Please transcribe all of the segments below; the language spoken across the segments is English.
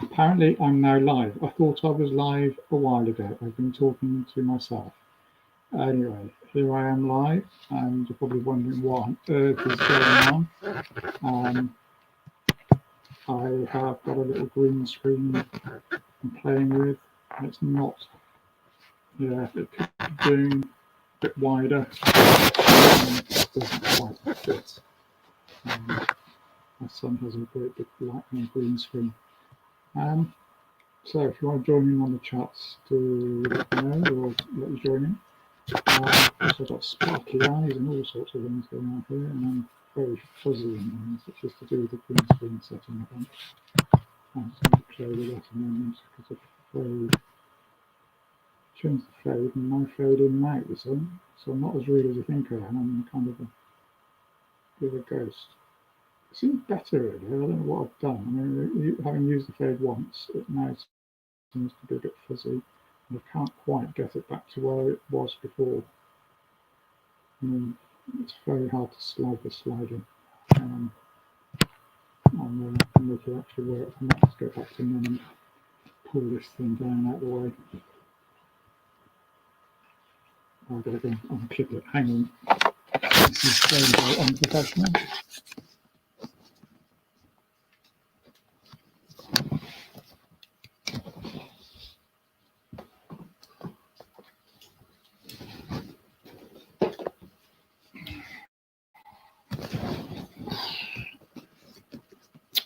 Apparently I'm now live. I thought I was live a while ago. I've been talking to myself. Anyway, here I am live, and you're probably wondering what on earth is going on. I have got a little green screen I'm playing with, and it's not, yeah, it could be doing a bit wider. It doesn't quite fit. My son has a great big black and green screen. So if you want to join in on the chats, to let me know, or let you join in. Also got sparkly eyes and all sorts of things going on here, and I'm very fuzzy in things, which is to do with the green screen setting, I think. I'm just going to play with that a moment because of fade. Change the fade, and my fade in and out, you see. So I'm not as real as you think I am. I'm kind of a bit of a ghost. It seems better, really. I don't know what I've done. I mean, having used the fade once, it now seems to be a bit fuzzy. And I can't quite get it back to where it was before. It's very hard to slide the slider and make it actually work. I might just go back to none and pull this thing down out of the way. I've got to go unclip it. Hang on. This is very unprofessional.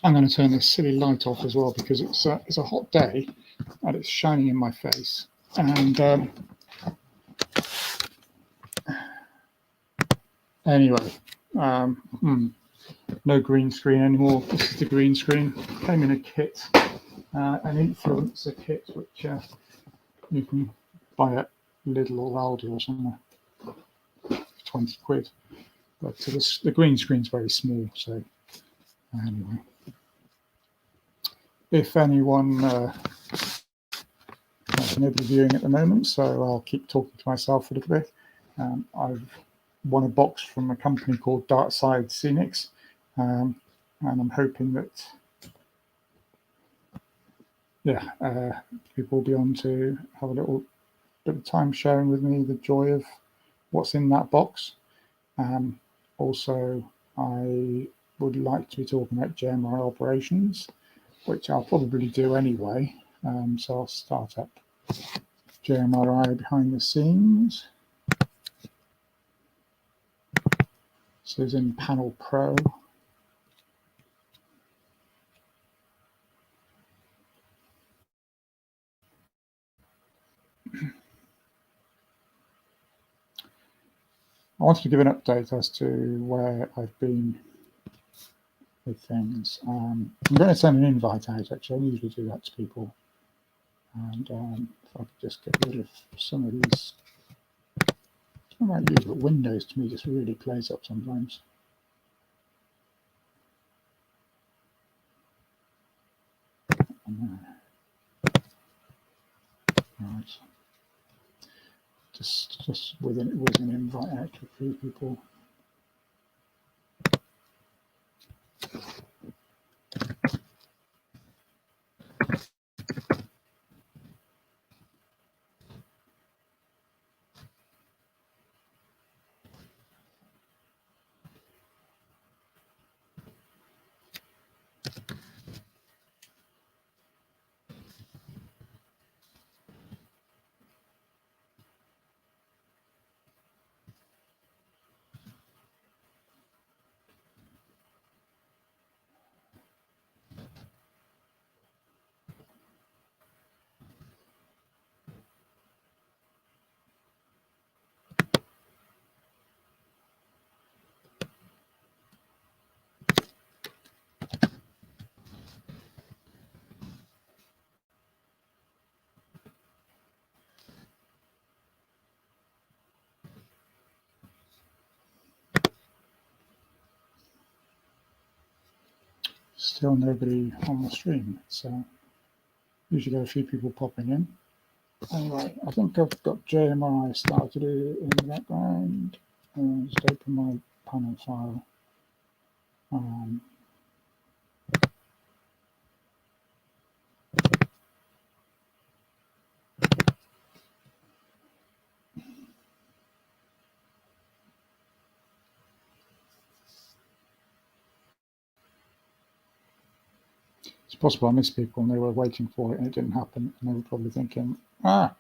I'm going to turn this silly light off as well because it's a hot day and it's shining in my face. And anyway, no green screen anymore. This is the green screen. Came in a kit, an influencer kit, which you can buy at Lidl or Aldi or somewhere, 20 quid. But the green screen's very small, so anyway. If anyone, nobody viewing at the moment, so I'll keep talking to myself a little bit. I've won a box from a company called Dartside Scenics, and I'm hoping that, people will be on to have a little bit of time sharing with me the joy of what's in that box. Also, I would like to be talking about JMRI operations, which I'll probably do anyway. So I'll start up JMRI behind the scenes. So it's in Panel Pro. I wanted to give an update as to where I've been with things. I'm going to send an invite out, actually. I usually do that to people. And if I could just get rid of some of these. I don't know about you, but Windows to me just really plays up sometimes. Right. Just with an invite out to a few people. Still nobody on the stream, so usually get a few people popping in. Anyway, I think I've got JMRI started in the background. Just open my panel file. it's possible I missed people and they were waiting for it and it didn't happen, and they were probably thinking, but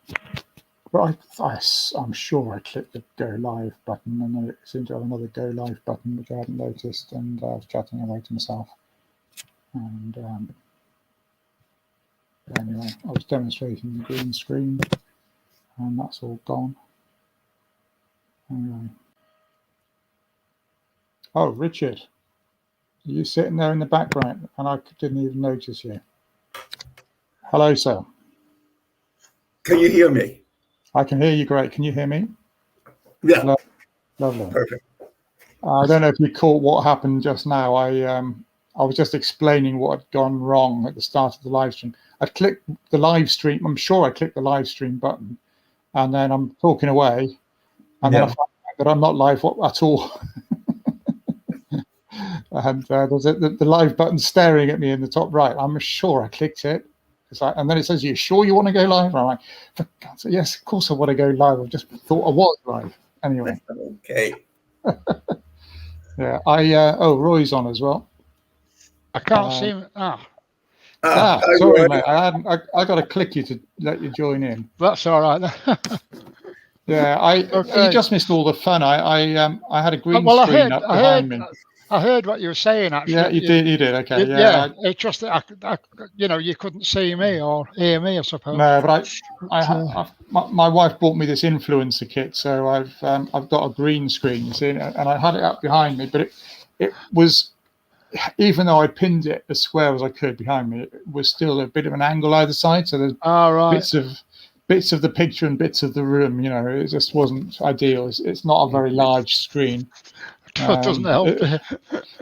I'm sure I clicked the go live button, and then it seemed to have another go live button which I hadn't noticed, and I was chatting away to myself. And anyway, I was demonstrating the green screen, and that's all gone. Anyway. Oh, Richard, are you sitting there in the background? And I didn't even notice you. Hello, sir. Can you hear me? I can hear you great. Can you hear me? Yeah. Lovely. Perfect. I don't know if you caught what happened just now. I was just explaining what had gone wrong at the start of the live stream. I clicked the live stream. I'm sure I clicked the live stream button, and then I'm talking away, and then I find out that I'm not live at all. And there's the live button staring at me in the top right. I'm sure I clicked it. It's like, and then it says, "You sure you want to go live?" And I'm like, "For God's sake, yes, of course I want to go live. I just thought I was live." Anyway. Okay. Yeah. Roy's on as well. I can't see him. Sorry, mate. I got to click you to let you join in. That's all right. Yeah, you just missed all the fun. I had a green screen up behind me. I heard what you were saying. Actually, yeah, you did. Okay, it's just that you couldn't see me or hear me, I suppose. No, but my wife bought me this influencer kit, so I've got a green screen, you see, and I had it up behind me, but it was, even though I pinned it as square as I could behind me, it was still a bit of an angle either side. So there's bits of the picture and bits of the room. You know, it just wasn't ideal. It's not a very large screen. It doesn't help.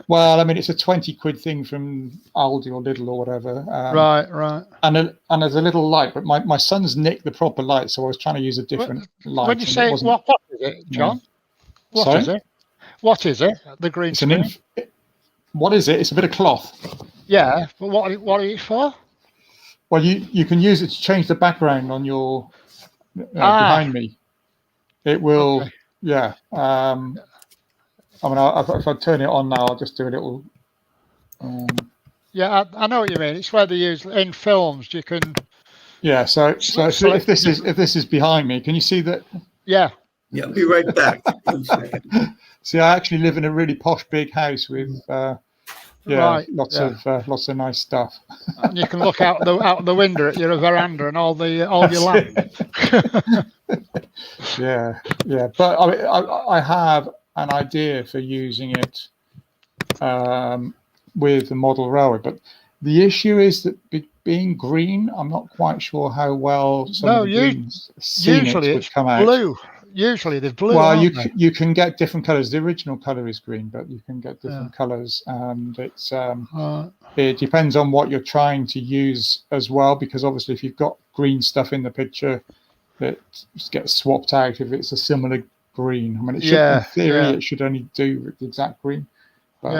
Well, I mean, it's a 20 quid thing from Aldi or Lidl or whatever. Right. And there's a little light, but my son's nicked the proper light, so I was trying to use a different light. When you say what is it, John? Yeah. What is it? What is it? The green screen? What is it? It's a bit of cloth. Yeah, but what are you for? Well, you can use it to change the background on your behind me. It will, okay. Yeah. I mean, if I turn it on now, I'll just do a little. Yeah, I know what you mean. It's where they use in films. You can. Yeah. So if this is behind me, can you see that? Yeah. Yeah. I'll be right back. See, I actually live in a really posh big house with lots of nice stuff. And you can look out the window at your veranda and all your land. Yeah. But I mean, I have an idea for using it with the model railway, but the issue is that being green, I'm not quite sure how well some of the green scenics would come out. Blue. Usually they're blue. Well, you can get different colors. The original color is green, but you can get different colors, and it's it depends on what you're trying to use as well. Because obviously, if you've got green stuff in the picture, it gets swapped out if it's a similar green. I mean, in theory, it should only do the exact green, but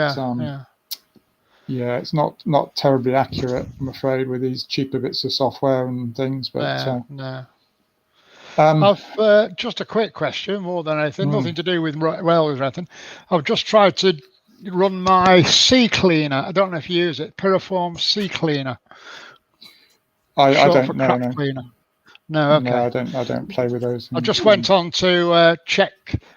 it's not terribly accurate, I'm afraid, with these cheaper bits of software and things. But no. I've just a quick question, more than anything, nothing to do with railways or anything. I've just tried to run my sea cleaner. I don't know if you use it, Piriform sea cleaner. I don't know. Cleaner. No, okay. No, I don't play with those. I just went on to check.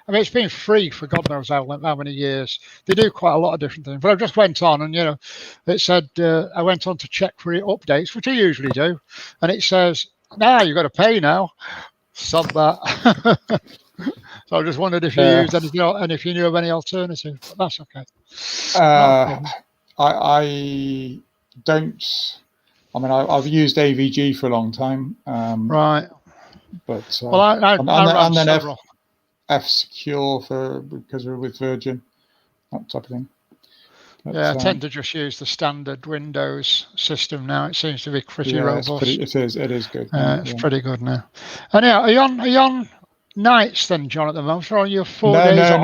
I mean, it's been free for God knows how many years. They do quite a lot of different things. But I just went on and, it said, I went on to check for updates, which I usually do. And it says, you've got to pay now. Sub that. So I just wondered if you used anything else and if you knew of any alternative. But that's okay. I don't. I mean, I've used AVG for a long time. Right. But and then F-Secure because we're with Virgin, that type of thing. But, I tend to just use the standard Windows system now. It seems to be pretty robust. It is good. It's pretty good now. And are you on nights then, John, at the moment, or are you 4 days off?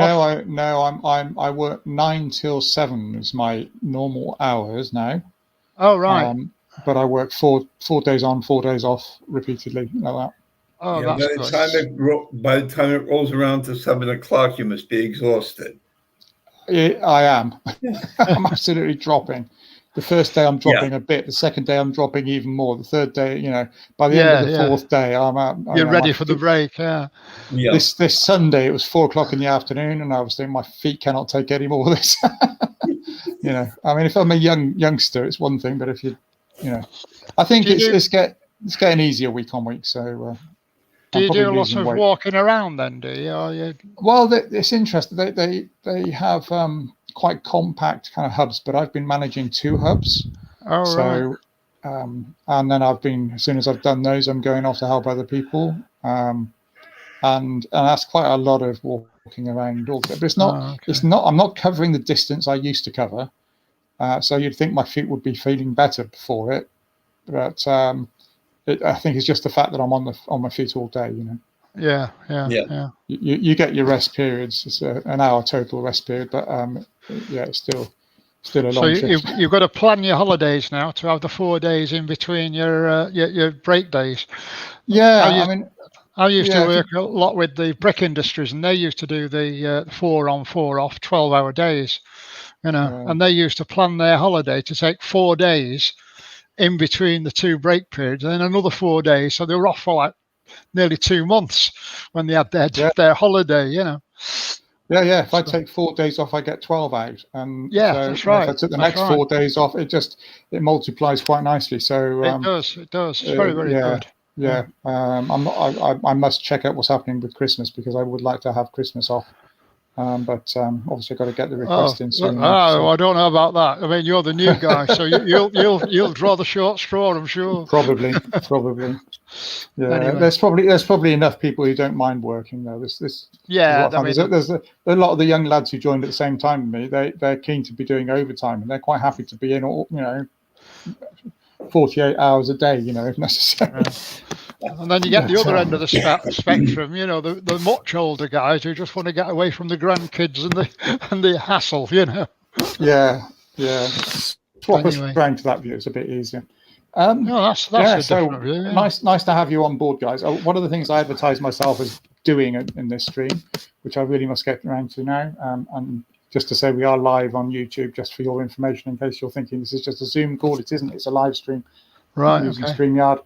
I work 9 till 7 is my normal hours now. Oh right. But I work 4 days on, 4 days off repeatedly like that. Oh, that's good. By the time it rolls around to 7 o'clock, you must be exhausted. I am. I'm absolutely dropping. the first day I'm dropping a bit, the second day I'm dropping even more, the third day, by the end of the fourth day, You're ready for the break, yeah. This Sunday, it was 4:00 in the afternoon, and I was thinking my feet cannot take any more of this. I mean, if I'm a youngster, it's one thing, but if I think it's getting easier week on week. So do you do a lot of walking around then? Do you? Well, it's interesting. They have quite compact kind of hubs, but I've been managing 2 hubs. Oh, so, right. And then as soon as I've done those, I'm going off to help other people. And that's quite a lot of walking around. But it's not. Oh, okay. It's not. I'm not covering the distance I used to cover. So you'd think my feet would be feeling better before it, but I think it's just the fact that I'm on my feet all day. Yeah. You get your rest periods. It's an hour total rest period, but it's still a long trip. So you've got to plan your holidays now to have the 4 days in between your break days. Yeah, I used to work a lot with the brick industries, and they used to do the 4 on 4 off 12-hour days. And they used to plan their holiday to take 4 days in between the 2 break periods, and then another 4 days. So they were off for like nearly 2 months when they had their holiday. Yeah. If I take 4 days off, I get 12 out. And that's right. If I took the next 4 days off, it multiplies quite nicely. So it does. It's very, very good. Yeah. I must check out what's happening with Christmas, because I would like to have Christmas off. But obviously I've got to get the request in soon. I don't know about that. I mean, you're the new guy, so you'll draw the short straw, I'm sure. Probably. Yeah, anyway. There's probably enough people who don't mind working though. There's a lot of the young lads who joined at the same time with me. They're keen to be doing overtime, and they're quite happy to be in all 48 hours a day, if necessary. And then you get the other end of the spectrum, the much older guys who just want to get away from the grandkids and the hassle, Yeah. Swap us around to that view. It's a bit easier. That's a different view. Yeah. Nice to have you on board, guys. One of the things I advertise myself as doing in this stream, which I really must get around to now, and just to say we are live on YouTube, just for your information, in case you're thinking this is just a Zoom call. It isn't. It's a live stream. Right. Using StreamYard.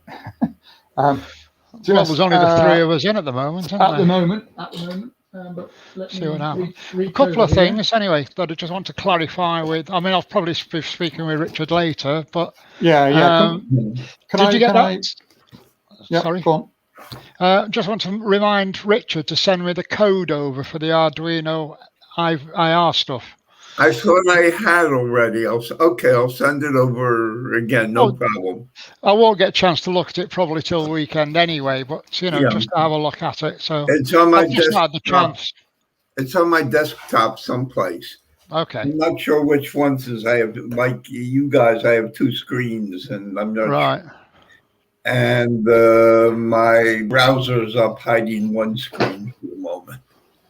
There's only the 3 of us in at the moment, at the moment. But let see what happens. A couple of things, anyway, that I just want to clarify with. I mean, I'll probably be speaking with Richard later, but Can you get that? Sorry. Go on. Just want to remind Richard to send me the code over for the Arduino IR stuff. I thought I had already. I'll send it over again. No problem. I won't get a chance to look at it probably till the weekend anyway, but just to have a look at it. So it's on my desktop. It's on my desktop someplace. Okay. I'm not sure which ones I have. Like you guys, I have 2 screens, and I'm not right. Sure. And my browser's up hiding 1 screen for the moment.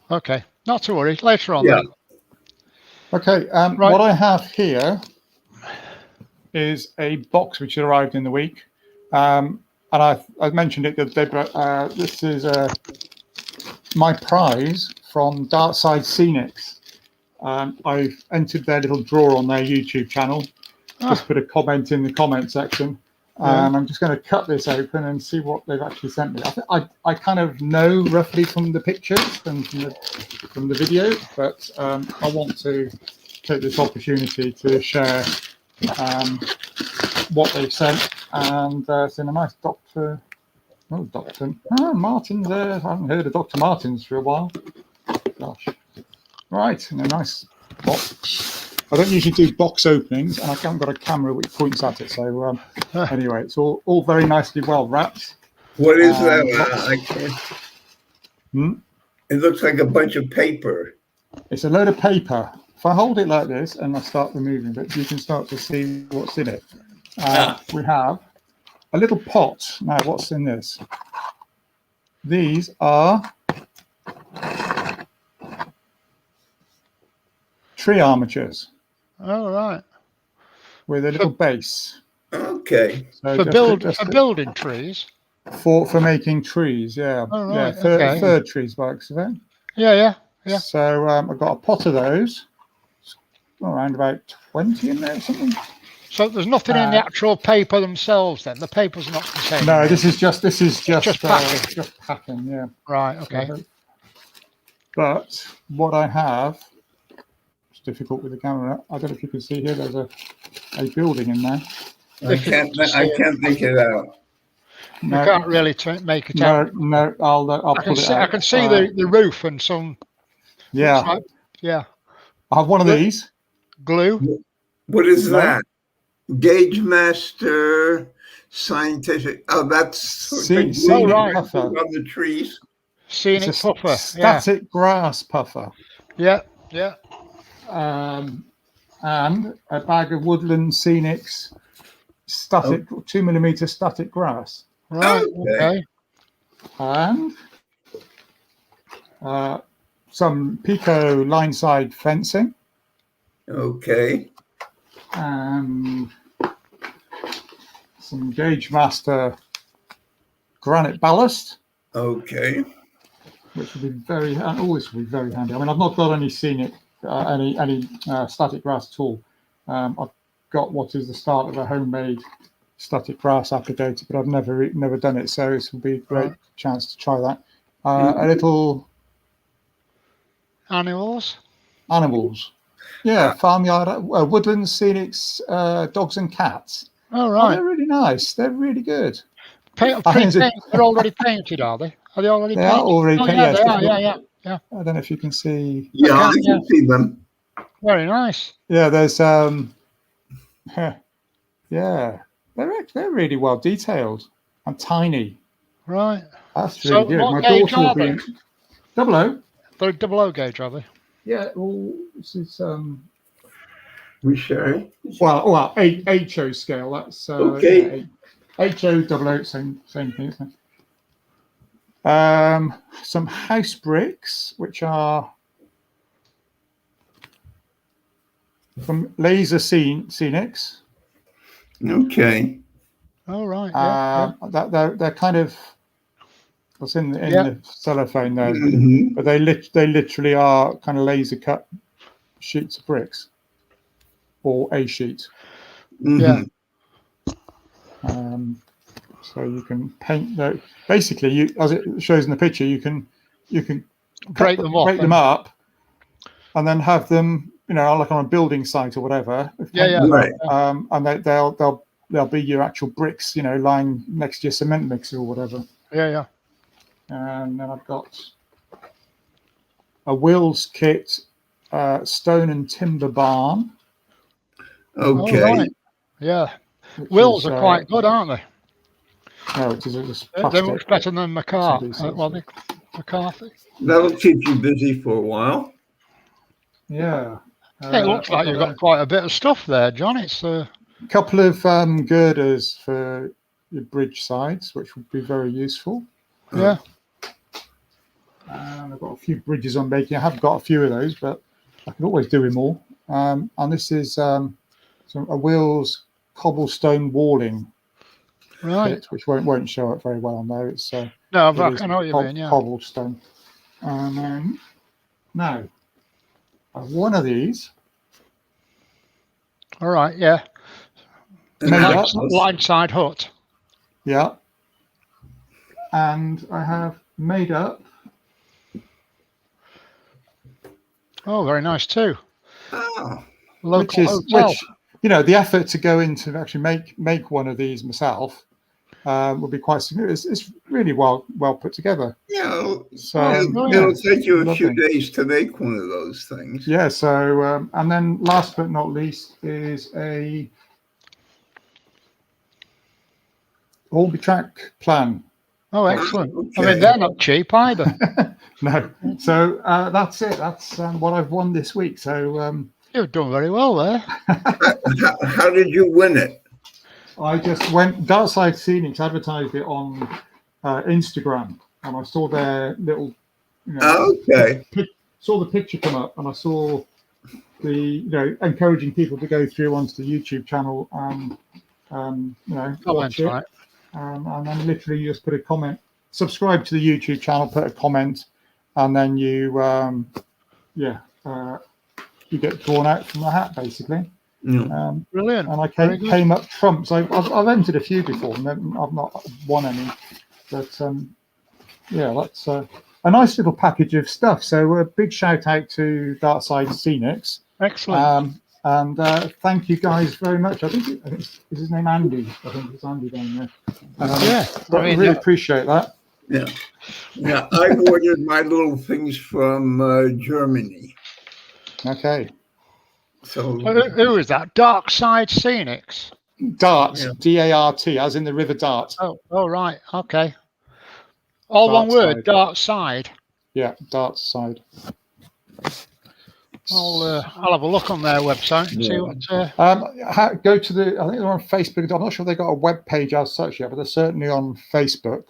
Okay, not to worry. Later on. Then. Okay, right. What I have here is a box which arrived in the week, and I mentioned it that this is my prize from Dartside Scenics. I've entered their little draw on their YouTube channel. Just put a comment in the comment section. I'm just going to cut this open and see what they've actually sent me. I kind of know roughly from the pictures and from the video, but I want to take this opportunity to share what they've sent. And it's in a nice Dr. Martin's there. I haven't heard of Dr. Martin's for a while. Gosh. Right, in a nice box. I don't usually do box openings, and I haven't got a camera which points at it. So anyway, it's all very nicely well wrapped. What is that? It looks like a bunch of paper. It's a load of paper. If I hold it like this and I start removing it, you can start to see what's in it. We have a little pot. Now, what's in this? These are tree armatures. Oh, right. With a little base. Okay. So for building trees? For making trees, yeah. Oh, right. Yeah, fir trees, by accident. Yeah. So I've got a pot of those. Around about 20 in there or something. So there's nothing in the actual paper themselves then? The paper's not contained? No, this is just packing. just packing, yeah. Right, okay. But what I have, it's difficult with the camera. I don't know if you can see here, there's a building in there. I can't make it out. You can't really make it out. No, I'll pull it out. I can see the roof and some. Yeah. Yeah. I have one of these. Glue. What is that? Gauge Master Scientific. Oh, that's Scenic puffer on the trees. Scenic puffer. Static grass puffer. Yeah, yeah. And a bag of Woodland Scenics static 2mm static grass. Right. Okay. And some Pico line-side fencing. Okay. And some Gauge Master granite ballast. Okay. Which would be always would be very handy. I mean, I've not got any scenic, any static grass at all. I've got what is the start of a homemade static grass applicator, but I've never done it. So this will be a great chance to try that. A little animals. Yeah, farmyard, Woodland Scenics, dogs and cats. Oh, right. They're really nice. They're really good. They're already painted, are they? Are they already painted? They are already painted. Yeah. I don't know if you can see. Yeah, I can see them. Very nice. Yeah, there's yeah, they're really well detailed and tiny. Right. That's really good. My daughter will be 00. They're 00 gauge, are they? Yeah. Well, this is We share. Well, HO scale. That's okay. Yeah, HO 00, same thing. Isn't it? Some house bricks, which are from Laser Scenics. Okay. Oh, right. They're kind of what's in the cellophane there, but they literally are kind of laser cut sheets of bricks or a sheet. Yeah. So you can paint those. Basically, as it shows in the picture, you can break them up, and then have them, like on a building site or whatever. Right. And they'll be your actual bricks, lying next to your cement mixer or whatever. Yeah. And then I've got a Wills kit, stone and timber barn. Okay. Oh, right. Yeah. Wills are quite good, aren't they? No, it is they're much better than McCarthy. That'll keep you busy for a while. Yeah. It looks like you've got quite a bit of stuff there, John. It's a couple of girders for your bridge sides, which would be very useful. Yeah. And I've got a few bridges I'm making. I have got a few of those, but I can always do them all. And this is a Wills cobblestone walling kit, which won't show up very well on there. It's no, I know what you mean. Yeah. Cobblestone. And now I have one of these. All right. Yeah. Line side hut. Yeah. And I have made up. Oh, very nice too. Oh. Which the effort to go into actually make one of these myself would be quite significant. It's really well put together. Yeah. So it'll take you a few days to make one of those things. Yeah. So and then last but not least is a Orbitrack plan. Oh, excellent. Okay. I mean, they're not cheap either. No. So that's it. That's what I've won this week. So you've done very well there. How did you win it? I just went, Dartside Scenics advertised it on Instagram, and I saw their little, saw the picture come up, and I saw the, encouraging people to go through onto the YouTube channel and, watch it. Right. And then literally you just put a comment, subscribe to the YouTube channel, put a comment, and then you get drawn out from the hat, basically. Yeah. Brilliant. And I Very good. came up trumps. I've entered a few before, and I've not won any. But yeah, that's a nice little package of stuff. So a big shout out to Dartside Scenics. Excellent. And thank you guys very much. I think is his name Andy. I think it's Andy down there. Yeah, I really appreciate that. Yeah. Yeah, I've ordered my little things from Germany. Okay. So who is that? Dartside Scenics. Dart, Yeah. D-A-R-T, as in the River Dart. Oh, right. Okay. All one word, Dartside. Yeah, Dartside. I'll have a look on their website and see what. Go to I think they're on Facebook. I'm not sure they got a web page as such yet, but they're certainly on Facebook.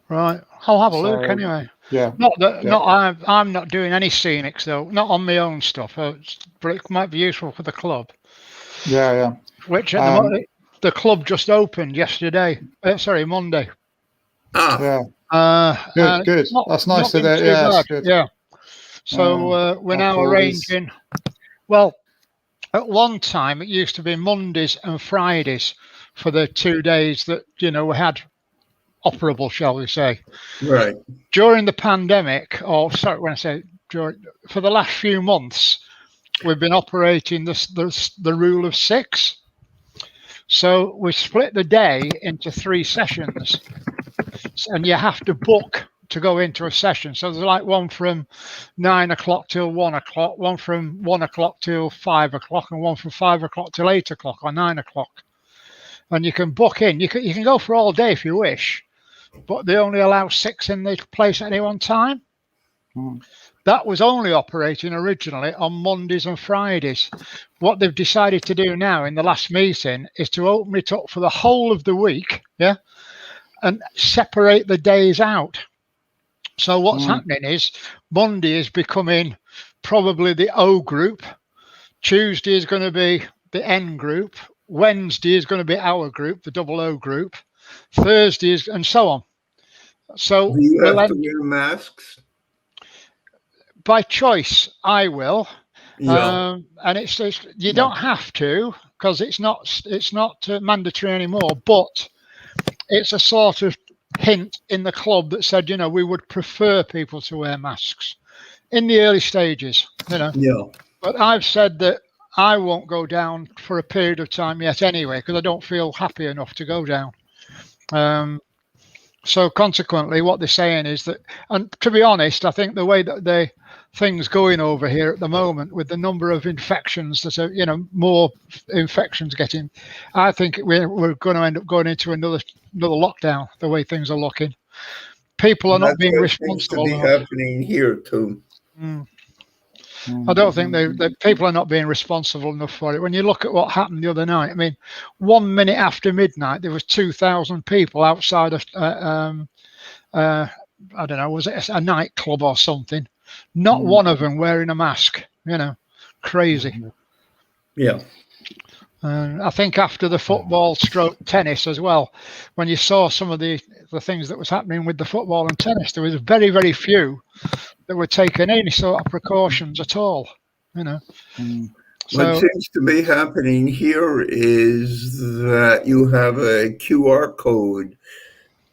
Right. I'll have a look anyway. Yeah. I'm not doing any scenics though. Not on my own stuff. But it might be useful for the club. Yeah. Which at the moment, the club just opened yesterday. Monday. Yeah. Good. That's nice. Good. Yeah. So we're now arranging. Well, at one time it used to be Mondays and Fridays for the 2 days that we had operable, shall we say? Right. During the pandemic, for the last few months, we've been operating the rule of 6. So we split the day into 3 sessions, and you have to book to go into a session. So there's like one from 9 o'clock till 1 o'clock, one from 1 o'clock till 5 o'clock, and one from 5 o'clock till 8 o'clock or 9 o'clock. And you can book in. You can go for all day if you wish, but they only allow 6 in the place at any one time. That was only operating originally on Mondays and Fridays. What they've decided to do now in the last meeting is to open it up for the whole of the week, and separate the days out. So what's happening is Monday is becoming probably the O group, Tuesday is going to be the N group, Wednesday is going to be our group, the double O group, Thursday is, and so on. So do you have to wear masks? By choice, I will. Yeah. And it's you don't have to, because it's not mandatory anymore, but it's a sort of hint in the club that said, we would prefer people to wear masks in the early stages, Yeah. But I've said that I won't go down for a period of time yet anyway, because I don't feel happy enough to go down. So consequently, what they're saying is that, and to be honest, I think the way that things going over here at the moment with the number of infections that are, more infections getting, I think we're going to end up going into another lockdown. The way things are looking, people are not being responsible. Seems to be happening here too. I don't think the people are not being responsible enough for it. When you look at what happened the other night, I mean, 1 minute after midnight, there was 2,000 people outside of, I don't know, was it a nightclub or something? Not one of them wearing a mask, crazy. Yeah. I think after the football stroke tennis as well, when you saw some of the things that was happening with the football and tennis, there was very, very few that were taking any sort of precautions at all, So, what seems to be happening here is that you have a QR code,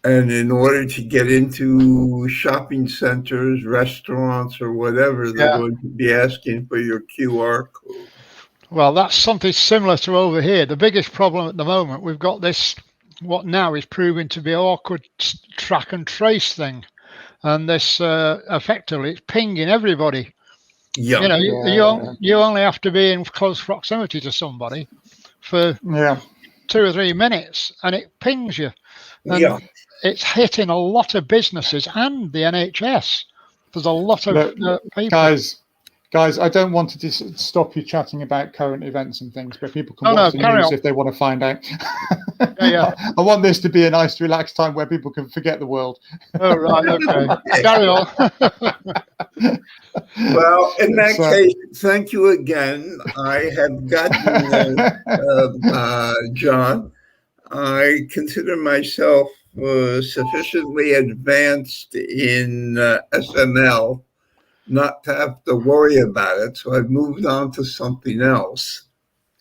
and in order to get into shopping centers, restaurants, or whatever, they're going to be asking for your QR code. Well, that's something similar to over here. The biggest problem at the moment, we've got this, what now is proving to be an awkward track and trace thing. And this effectively, it's pinging everybody. Yeah. You only have to be in close proximity to somebody for 2 or 3 minutes, and it pings you. And it's hitting a lot of businesses and the NHS. There's a lot of people. Guys, I don't want to just stop you chatting about current events and things, but people can watch the news if they want to find out. I want this to be a nice, relaxed time where people can forget the world. Oh, right, okay. Carry on. Well, in that case, thank you again. I have gotten, John, I consider myself sufficiently advanced in SML not to have to worry about it. So I've moved on to something else.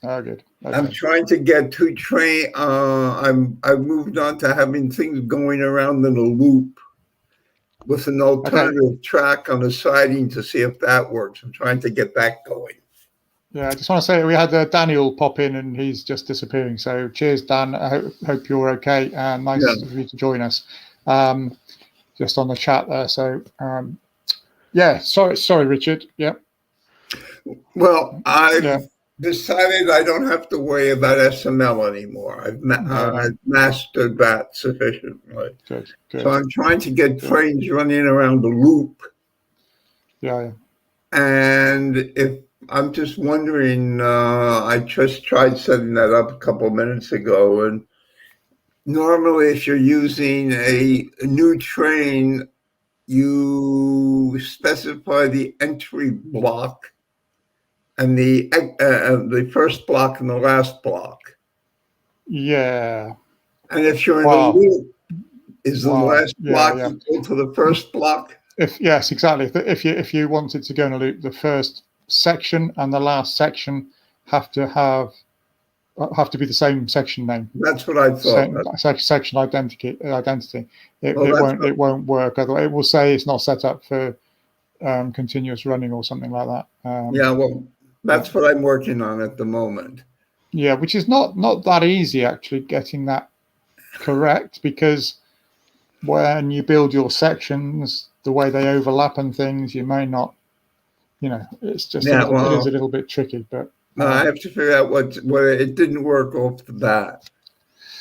Oh, good. Okay. I'm trying to get to train. I've moved on to having things going around in a loop with an alternative track on the siding to see if that works. I'm trying to get that going. Yeah, I just want to say we had Daniel pop in and he's just disappearing. So cheers, Dan. I hope you're okay. Nice of you to join us. Just on the chat there. So yeah, sorry, Richard. Yeah. Well, I've decided I don't have to worry about SML anymore. I've mastered that sufficiently. Good. So I'm trying to get trains running around the loop. Yeah. And if I'm just wondering, I just tried setting that up a couple of minutes ago. And normally, if you're using a new train, you specify the entry block and the first block and the last block. Yeah. And if you're in a loop, is the last block equal to the first block? Yes, exactly. If you wanted to go in a loop, the first section and the last section have to be the same section name. That's what I thought. Section identity. It won't work. Otherwise, it will say it's not set up for continuous running or something like that. That's what I'm working on at the moment. Yeah, which is not that easy actually, getting that correct, because when you build your sections, the way they overlap and things, you may not, it's just it is a little bit tricky. But I have to figure out what it didn't work off the bat.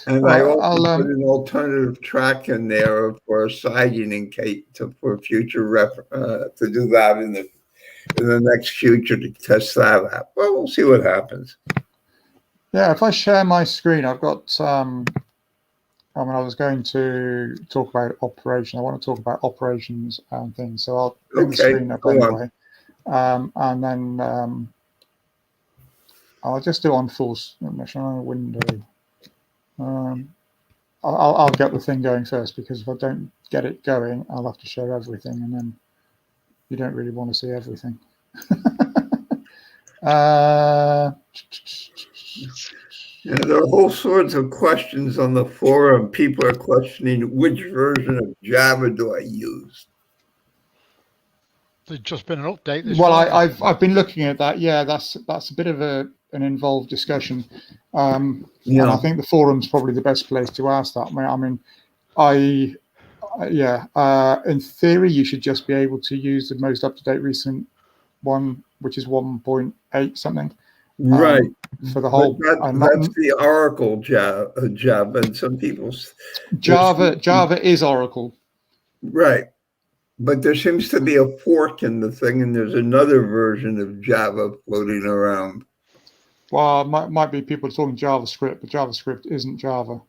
And I also put an alternative track in there for siding in case for future to do that in the next future to test that out. Well, we'll see what happens. Yeah, if I share my screen, I've got. I was going to talk about operation. I want to talk about operations and things. So I'll bring the screen up anyway, and then I'll just do on full window. I'll get the thing going first, because if I don't get it going, I'll have to share everything, and then you don't really want to see everything. There are all sorts of questions on the forum. People are questioning which version of Java do I use. There's just been an update. Well, I've been looking at that. Yeah, that's a bit of an involved discussion. And I think the forum's probably the best place to ask that. In theory, you should just be able to use the most up-to-date recent one, which is 1.8 something. Right. For the whole. That's the Oracle Java, and some people's Java is Oracle. Right. But there seems to be a fork in the thing, and there's another version of Java floating around. Well, might be people talking JavaScript, but JavaScript isn't Java.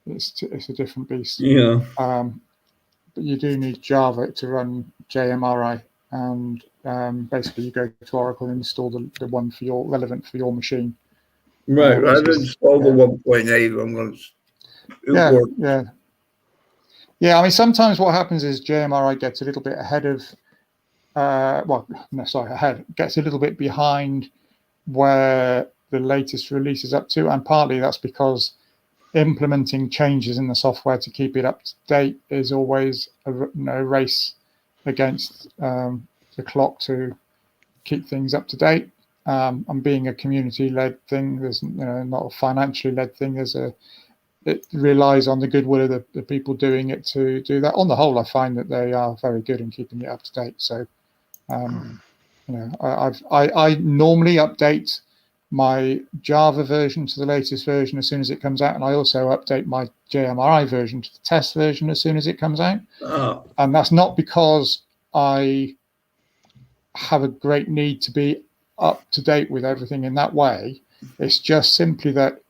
It's a different beast. Yeah. But you do need Java to run JMRI, and basically you go to Oracle and install the one relevant for your machine. Right. I've installed the 1.8. I'm going to. Yeah. I mean, sometimes what happens is JMRI gets a little bit gets a little bit behind where the latest release is up to, and partly that's because implementing changes in the software to keep it up to date is always a race against the clock to keep things up to date. And being a community-led thing, there's not a financially led thing. It relies on the goodwill of the people doing it to do that. On the whole, I find that they are very good in keeping it up to date. So, I normally update my Java version to the latest version as soon as it comes out, and I also update my JMRI version to the test version as soon as it comes out. And that's not because I have a great need to be up to date with everything in that way. It's just simply that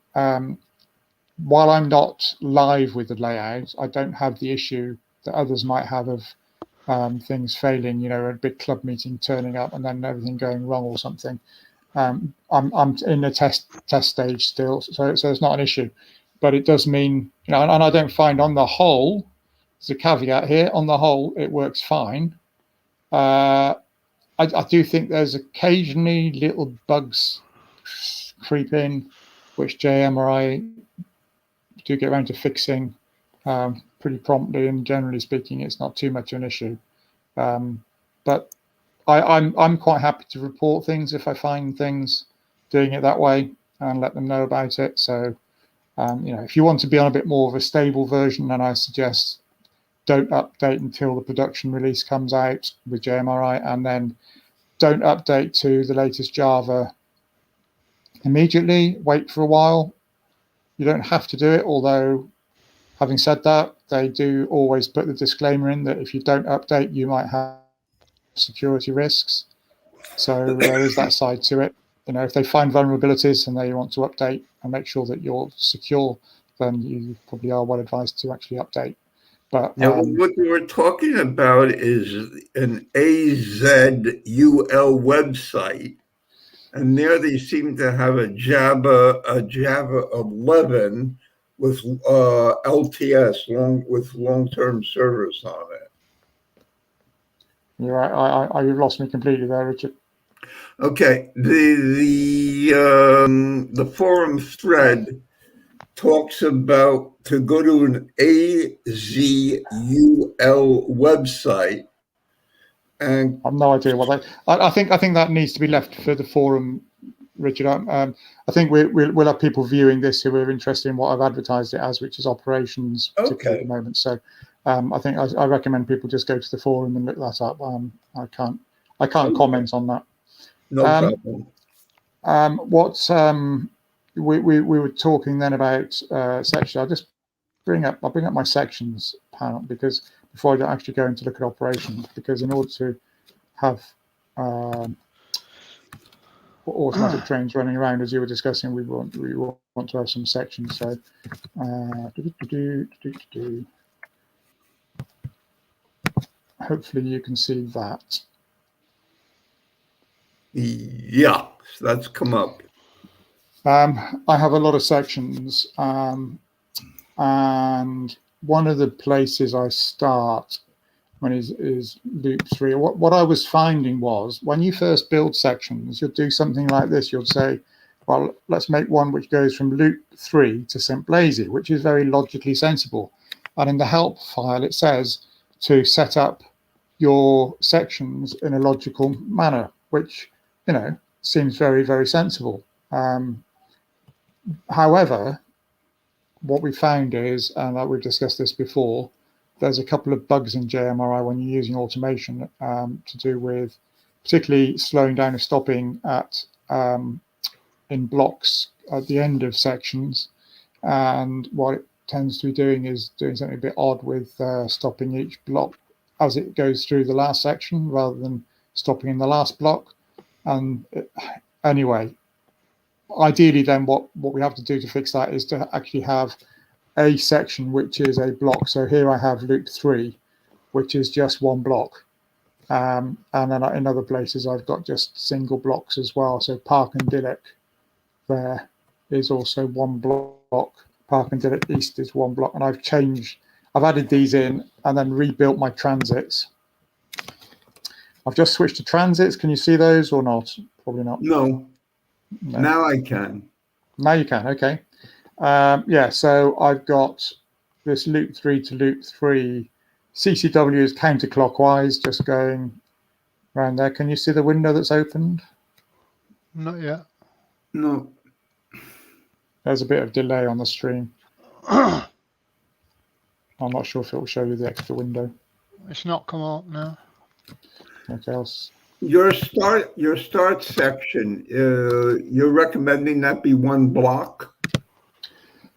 while I'm not live with the layout, I don't have the issue that others might have of things failing, a big club meeting turning up and then everything going wrong or something. I'm in the test stage still, so it's not an issue. But it does mean, and I don't find on the whole, there's a caveat here, on the whole, it works fine. I do think there's occasionally little bugs creep in, which JMRI do get around to fixing pretty promptly, and generally speaking, it's not too much of an issue. But I'm quite happy to report things if I find things doing it that way and let them know about it. So, if you want to be on a bit more of a stable version, then I suggest don't update until the production release comes out with JMRI, and then don't update to the latest Java immediately. Wait for a while. You don't have to do it, although having said that, they do always put the disclaimer in that if you don't update, you might have security risks. So there is that side to it. If they find vulnerabilities and they want to update and make sure that you're secure, then you probably are well advised to actually update. But now, what we're talking about is an AZUL website, and there they seem to have a Java 11 with LTS, with long-term servers on it. You're right. You've lost me completely there, Richard. Okay, the forum thread talks about to go to an AZUL website, and I've no idea what I think that needs to be left for the forum, Richard. I think we'll have people viewing this who are interested in what I've advertised it as, which is operations, particularly at the moment. So I think I recommend people just go to the forum and look that up. I can't comment on that. No problem. We were talking then about sections. I'll bring up my sections panel, because before I actually go into look at operations, because in order to have automatic trains running around, as you were discussing, we want to have some sections. So hopefully you can see that. Yeah, that's come up. I have a lot of sections, and one of the places I start is loop 3. What I was finding was, when you first build sections, you'll do something like this. You'll say, well, let's make one which goes from loop 3 to St. Blasey, which is very logically sensible. And in the help file, it says to set up your sections in a logical manner, which, seems very, very sensible. However, what we found is, and we've discussed this before, there's a couple of bugs in JMRI when you're using automation to do with particularly slowing down and stopping in blocks at the end of sections. And what it tends to be doing is doing something a bit odd with stopping each block as it goes through the last section rather than stopping in the last block. And anyway, ideally then what we have to do to fix that is to actually have a section which is a block. So here I have loop 3, which is just one block. And then in other places I've got just single blocks as well. So Park and Dillick there is also one block. Park and Dillick East is one block. And I've added these in and then rebuilt my transits. I've just switched to transits. Can you see those or not? Probably not. No. Now I can. Now you can, okay. So I've got this loop 3 to loop 3. CCW is counterclockwise, just going around there. Can you see the window that's opened? Not yet. No. There's a bit of delay on the stream. I'm not sure if it will show you the extra window. It's not come up now. What else? Your start section, you're recommending that be one block?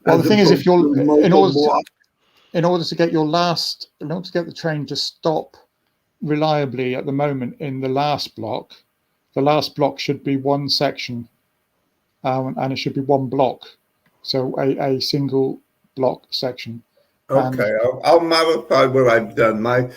Well, the thing is, if you're in order to get the train to stop reliably at the moment in the last block should be one section, and it should be one block, so a single block section. Okay, I'll modify what I've done. My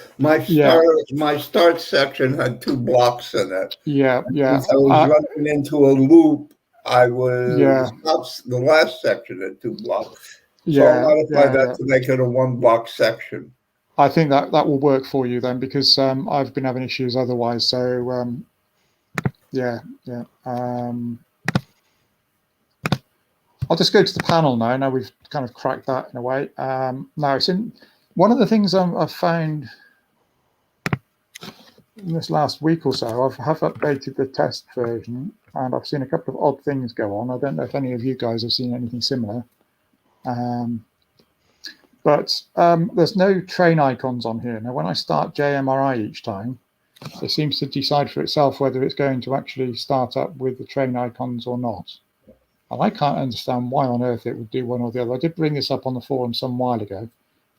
start section had 2 blocks in it. Yeah. If I was running into a loop, I would stop the last section at 2 blocks. So I'll modify that to make it a 1 block section. I think that will work for you then, because I've been having issues otherwise. So I'll just go to the panel now. Now we've kind of cracked that in a way. Now, it's in one of the things I've found in this last week or so. I have updated the test version, and I've seen a couple of odd things go on. I don't know if any of you guys have seen anything similar. But there's no train icons on here. Now, when I start JMRI each time, it seems to decide for itself whether it's going to actually start up with the train icons or not. And I can't understand why on earth it would do one or the other. I did bring this up on the forum some while ago,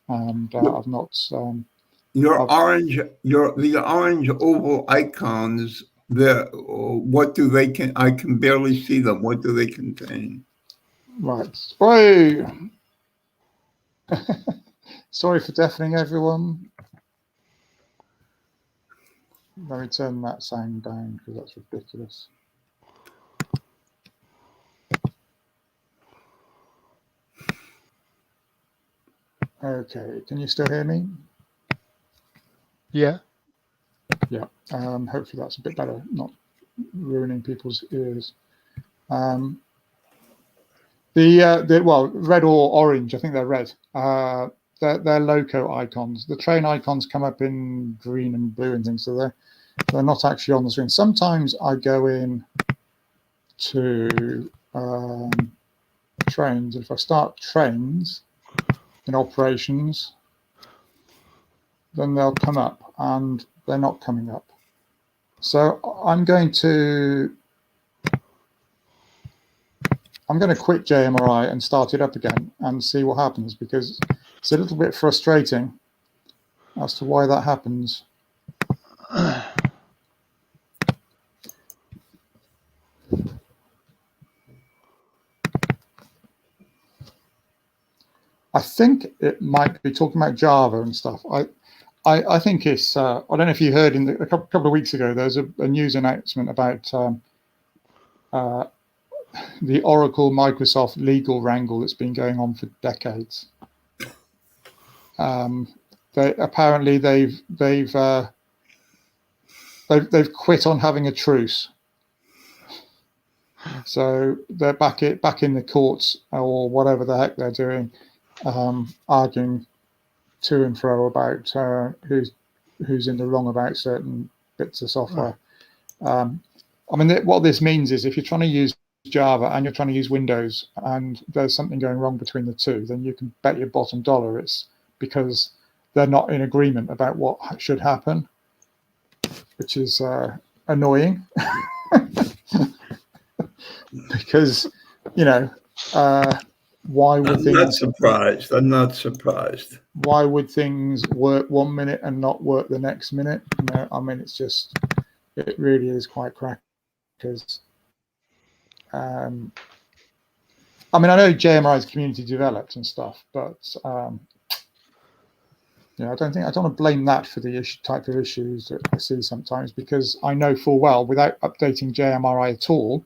and I've not. The orange oval icons. What do they I can barely see them. What do they contain? Right. Oi! Sorry for deafening everyone. Let me turn that sound down because that's ridiculous. Okay, can you still hear me? Yeah. Yeah. Hopefully that's a bit better, not ruining people's ears. Well, red or orange. I think they're red. They're loco icons. The train icons come up in green and blue and things, so they're not actually on the screen. Sometimes I go in to trains. If I start trains in operations, then they'll come up, and they're not coming up. So I'm going to quit JMRI and start it up again and see what happens, because it's a little bit frustrating as to why that happens. I think it might be talking about Java and stuff. I think it's, I don't know if you heard a couple of weeks ago, there was a news announcement about the Oracle Microsoft legal wrangle that's been going on for decades. Apparently they've quit on having a truce. So they're back in the courts or whatever the heck they're doing, arguing to and fro about who's in the wrong about certain bits of software. I mean, what this means is if you're trying to use Java and you're trying to use Windows and there's something going wrong between the two, then you can bet your bottom dollar it's because they're not in agreement about what should happen, which is annoying. Because, why would things... I'm not surprised. Why would things work 1 minute and not work the next minute? I mean, it really is quite crackers. I mean, I know JMRI is community developed and stuff, but I don't want to blame that for the type of issues that I see sometimes, because I know full well, without updating JMRI at all,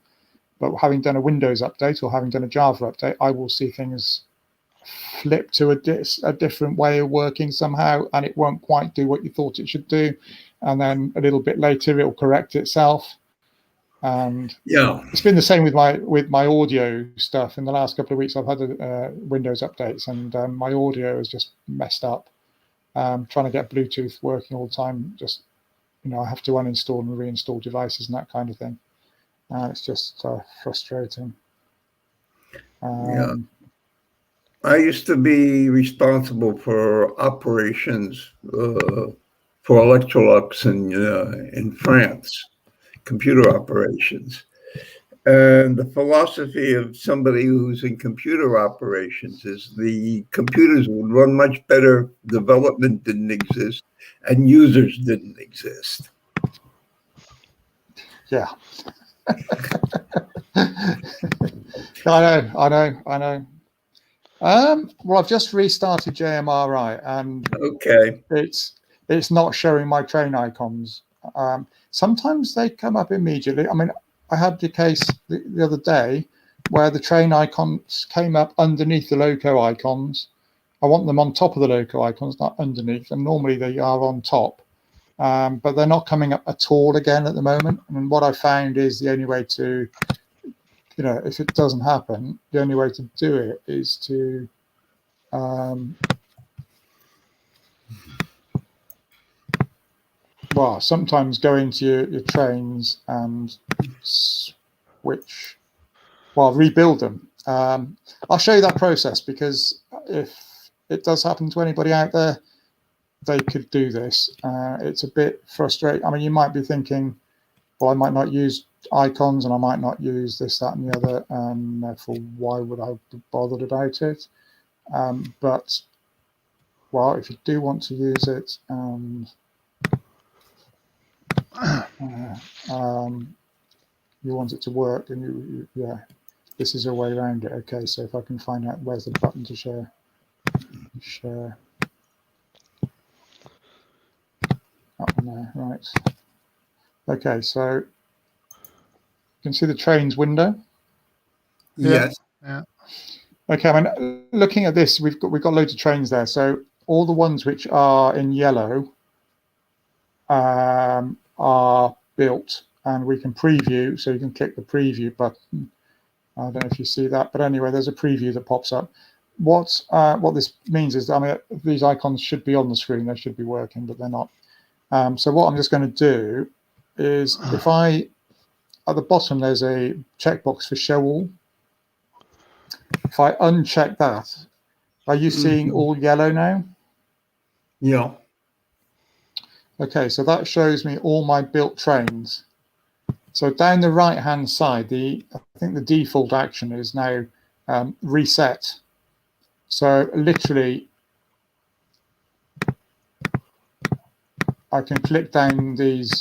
but having done a Windows update or having done a Java update, I will see things flip to a different way of working somehow, and it won't quite do what you thought it should do. And then a little bit later, it will correct itself. And it's been the same with my audio stuff. In the last couple of weeks, I've had Windows updates, and my audio is just messed up. Trying to get Bluetooth working all the time, just I have to uninstall and reinstall devices and that kind of thing. It's just frustrating. I used to be responsible for operations for Electrolux in France, computer operations. And the philosophy of somebody who's in computer operations is the computers would run much better, development didn't exist, and users didn't exist. Yeah. I know. Well, I've just restarted JMRI, and it's not showing my train icons. Sometimes they come up immediately. I mean, I had the case the other day where the train icons came up underneath the loco icons. I want them on top of the loco icons, not underneath, and normally they are on top. But they're not coming up at all again at the moment. And what I found is the only way to if it doesn't happen, the only way to do it is to well, sometimes go into your trains and rebuild them. I'll show you that process, because if it does happen to anybody out there, they could do this. It's a bit frustrating. I mean, you might be thinking, well, I might not use icons and I might not use this, that, and the other, and therefore, why would I be bothered about it? But, well, if you do want to use it, and you want it to work, and this is a way around it. Okay, so if I can find out where's the button to share. That one there, right. Okay, so you can see the trains window. Yes. Yeah. Okay, I mean, looking at this, we've got loads of trains there. So all the ones which are in yellow are built, and we can preview. So you can click the preview button. I don't know if you see that, but anyway, there's a preview that pops up. What this means is, I mean, these icons should be on the screen. They should be working, but they're not. So what I'm just going to do is, if at the bottom there's a checkbox for show all. If I uncheck that, are you seeing all yellow now? Yeah. Okay, so that shows me all my built trains. So down the right-hand side, I think the default action is now reset. So literally, I can click down these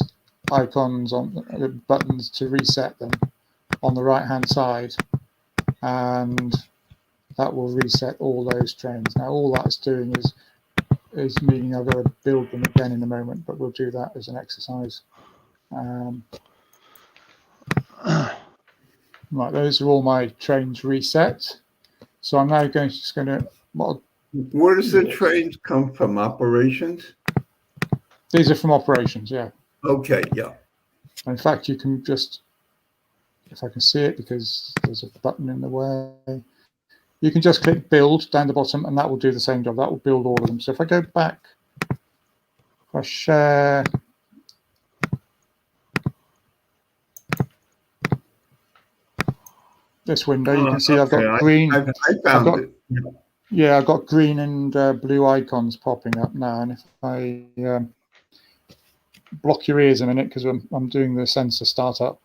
icons on the buttons to reset them on the right-hand side, and that will reset all those trains. Now, all that's doing is meaning I've got to build them again in a moment, but we'll do that as an exercise. Right, those are all my trains reset. So I'm now just going to. Where does the trains come from? Operations? These are from operations, yeah. Okay, yeah. In fact, you can just, if I can see it, because there's a button in the way, you can just click build down the bottom, and that will do the same job. That will build all of them. So if I go back, if I share this window, you can see I've got green. I found it. Yeah, I've got green and blue icons popping up now. And if I block your ears a minute, because I'm doing the sensor startup.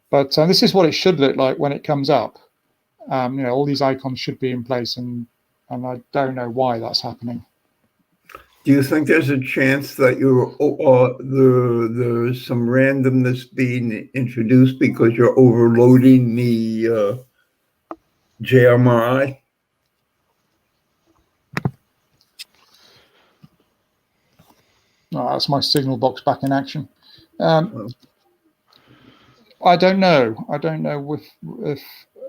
But this is what it should look like when it comes up. All these icons should be in place, and I don't know why that's happening. Do you think there's a chance that there's some randomness being introduced because you're overloading the JMRI? Oh, that's my signal box back in action. I don't know. I don't know if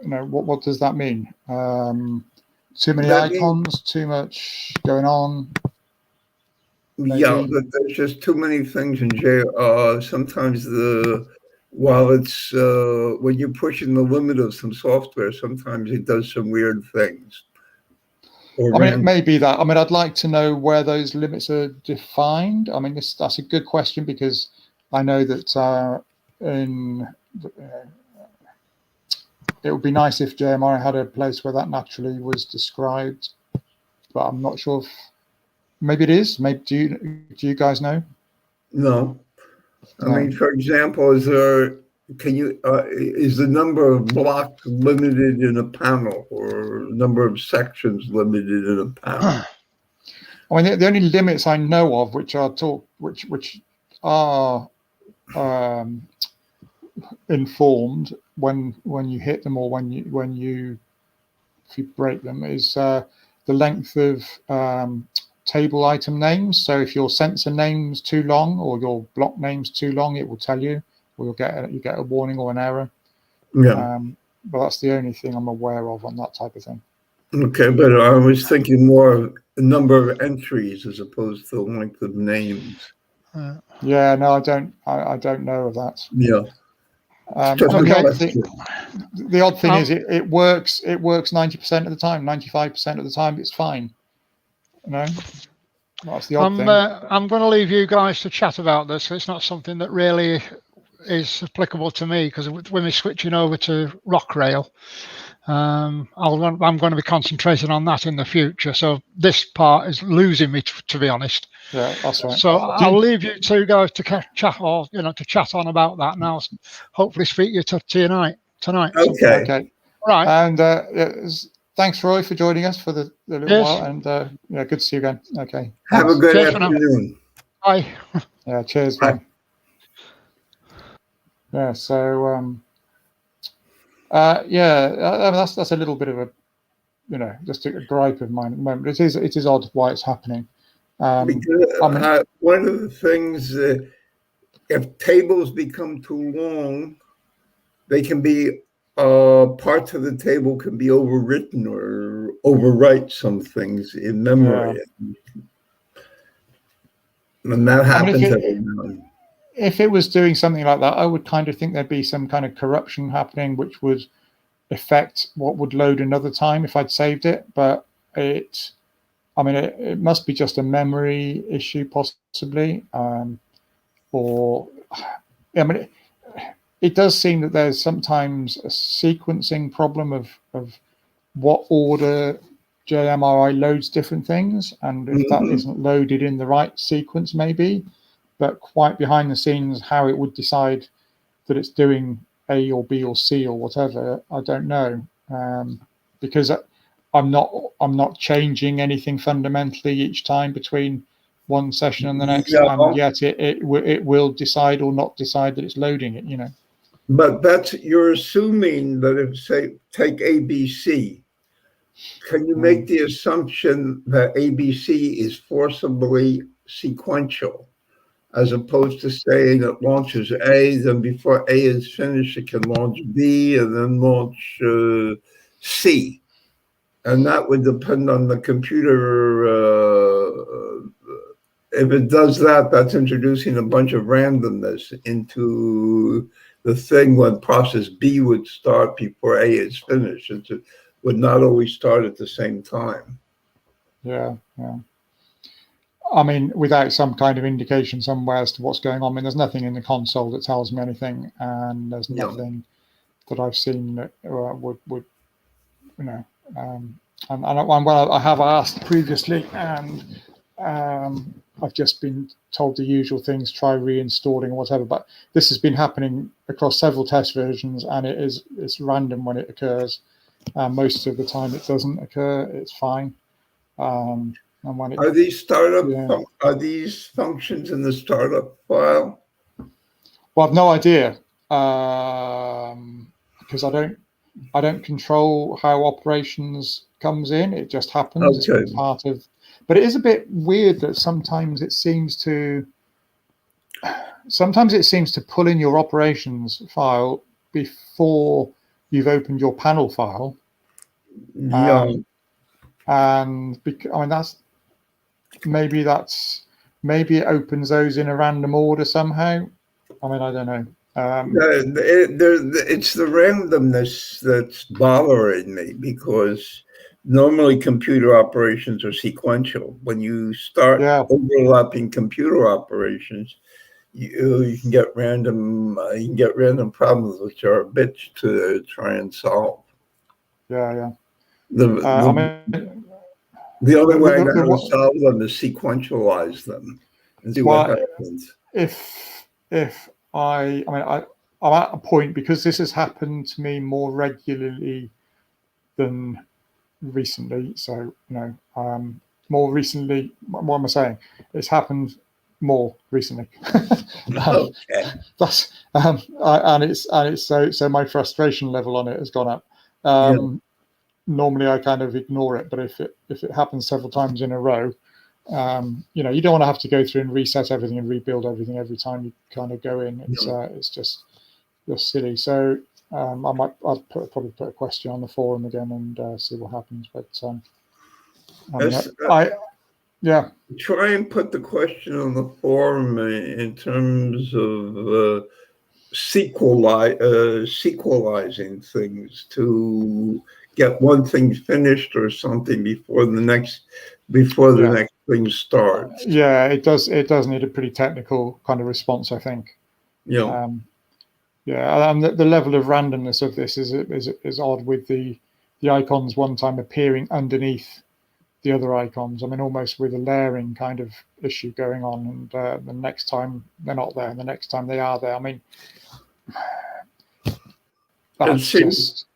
what does that mean? Too many icons, too much going on. Maybe. Yeah, but there's just too many things in sometimes while it's when you're pushing the limit of some software, sometimes it does some weird things. I mean, it may be that. I mean, I'd like to know where those limits are defined. I mean, that's a good question, because I know that it would be nice if JMRI had a place where that naturally was described, but I'm not sure if maybe it is. Maybe do you guys know? No. I mean, for example, is the number of blocks limited in a panel, or number of sections limited in a panel? I mean, the only limits I know of, which are informed when you hit them, or when you if you break them, is the length of table item names. So if your sensor name's too long, or your block name's too long, it will tell you, or you get a warning or an error. Yeah. But that's the only thing I'm aware of on that type of thing. Okay, but I was thinking more of the number of entries as opposed to the length of names. Yeah, no, I don't know of that. Yeah. And Okay. the odd thing is it works 90% of the time, 95% of the time it's fine. You know, that's the odd thing. I'm going to leave you guys to chat about this. It's not something that really is applicable to me, because when we're switching over to Rockrail, I'm going to be concentrating on that in the future. So this part is losing me, to be honest. Yeah, that's right. So I'll leave you two guys to chat, or to chat on about that, and I'll hopefully speak to you tonight. Okay. Right. And thanks, Roy, for joining us for the little while, and good to see you again. Okay. Have a good Cheers afternoon. Bye. Yeah. Cheers. Bye. Yeah. So that's a little bit of a just a gripe of mine at the moment. It is odd why it's happening. Because, one of the things, if tables become too long, they can be parts of the table can be overwritten or overwrite some things in memory, and that happens every now. If it was doing something like that, I would kind of think there'd be some kind of corruption happening, which would affect what would load another time if I'd saved it. But it must be just a memory issue, possibly, it does seem that there's sometimes a sequencing problem of what order JMRI loads different things, and if that isn't loaded in the right sequence, maybe. But quite behind the scenes, how it would decide that it's doing A or B or C or whatever, I don't know, because I'm not changing anything fundamentally each time between one session and the next, and yet it will decide or not decide that it's loading it. But you're assuming that if, say, take ABC, can you make the assumption that ABC is forcibly sequential, as opposed to saying it launches A, then before A is finished, it can launch B and then launch C? And that would depend on the computer. If it does that, that's introducing a bunch of randomness into the thing when process B would start before A is finished. It would not always start at the same time. Yeah. I mean, without some kind of indication somewhere as to what's going on. I mean, there's nothing in the console that tells me anything, and there's nothing that I've seen that would and I have asked previously, and I've just been told the usual things, try reinstalling or whatever. But this has been happening across several test versions, and it's random when it occurs. Most of the time, it doesn't occur. It's fine. And when are these startup? Are these functions in the startup file? Well, I've no idea, because I don't control how operations comes in. It just happens. Okay. It's part of. But it is a bit weird that sometimes it seems to pull in your operations file before you've opened your panel file. And that's maybe it opens those in a random order somehow. I mean, I don't know. It's the randomness that's bothering me, because normally computer operations are sequential. When you start overlapping computer operations, you can get random problems, which are a bitch to try and solve. The only way I'm going to solve them is sequentialize them and see what happens. I'm at a point, because this has happened to me more regularly than recently. So, more recently, what am I saying? It's happened more recently. Okay. That's and it's so my frustration level on it has gone up. Normally I kind of ignore it, but if it happens several times in a row, you don't want to have to go through and reset everything and rebuild everything every time you kind of go in. It's just silly. So I'll probably put a question on the forum again and see what happens. But try and put the question on the forum in terms of sequelizing things to get one thing finished or something before the next thing starts. Yeah, it does need a pretty technical kind of response, I think. Yeah. Yeah, and the level of randomness of this is odd, with the icons one time appearing underneath the other icons. I mean, almost with a layering kind of issue going on, and the next time they're not there, and the next time they are there. I mean, that's just...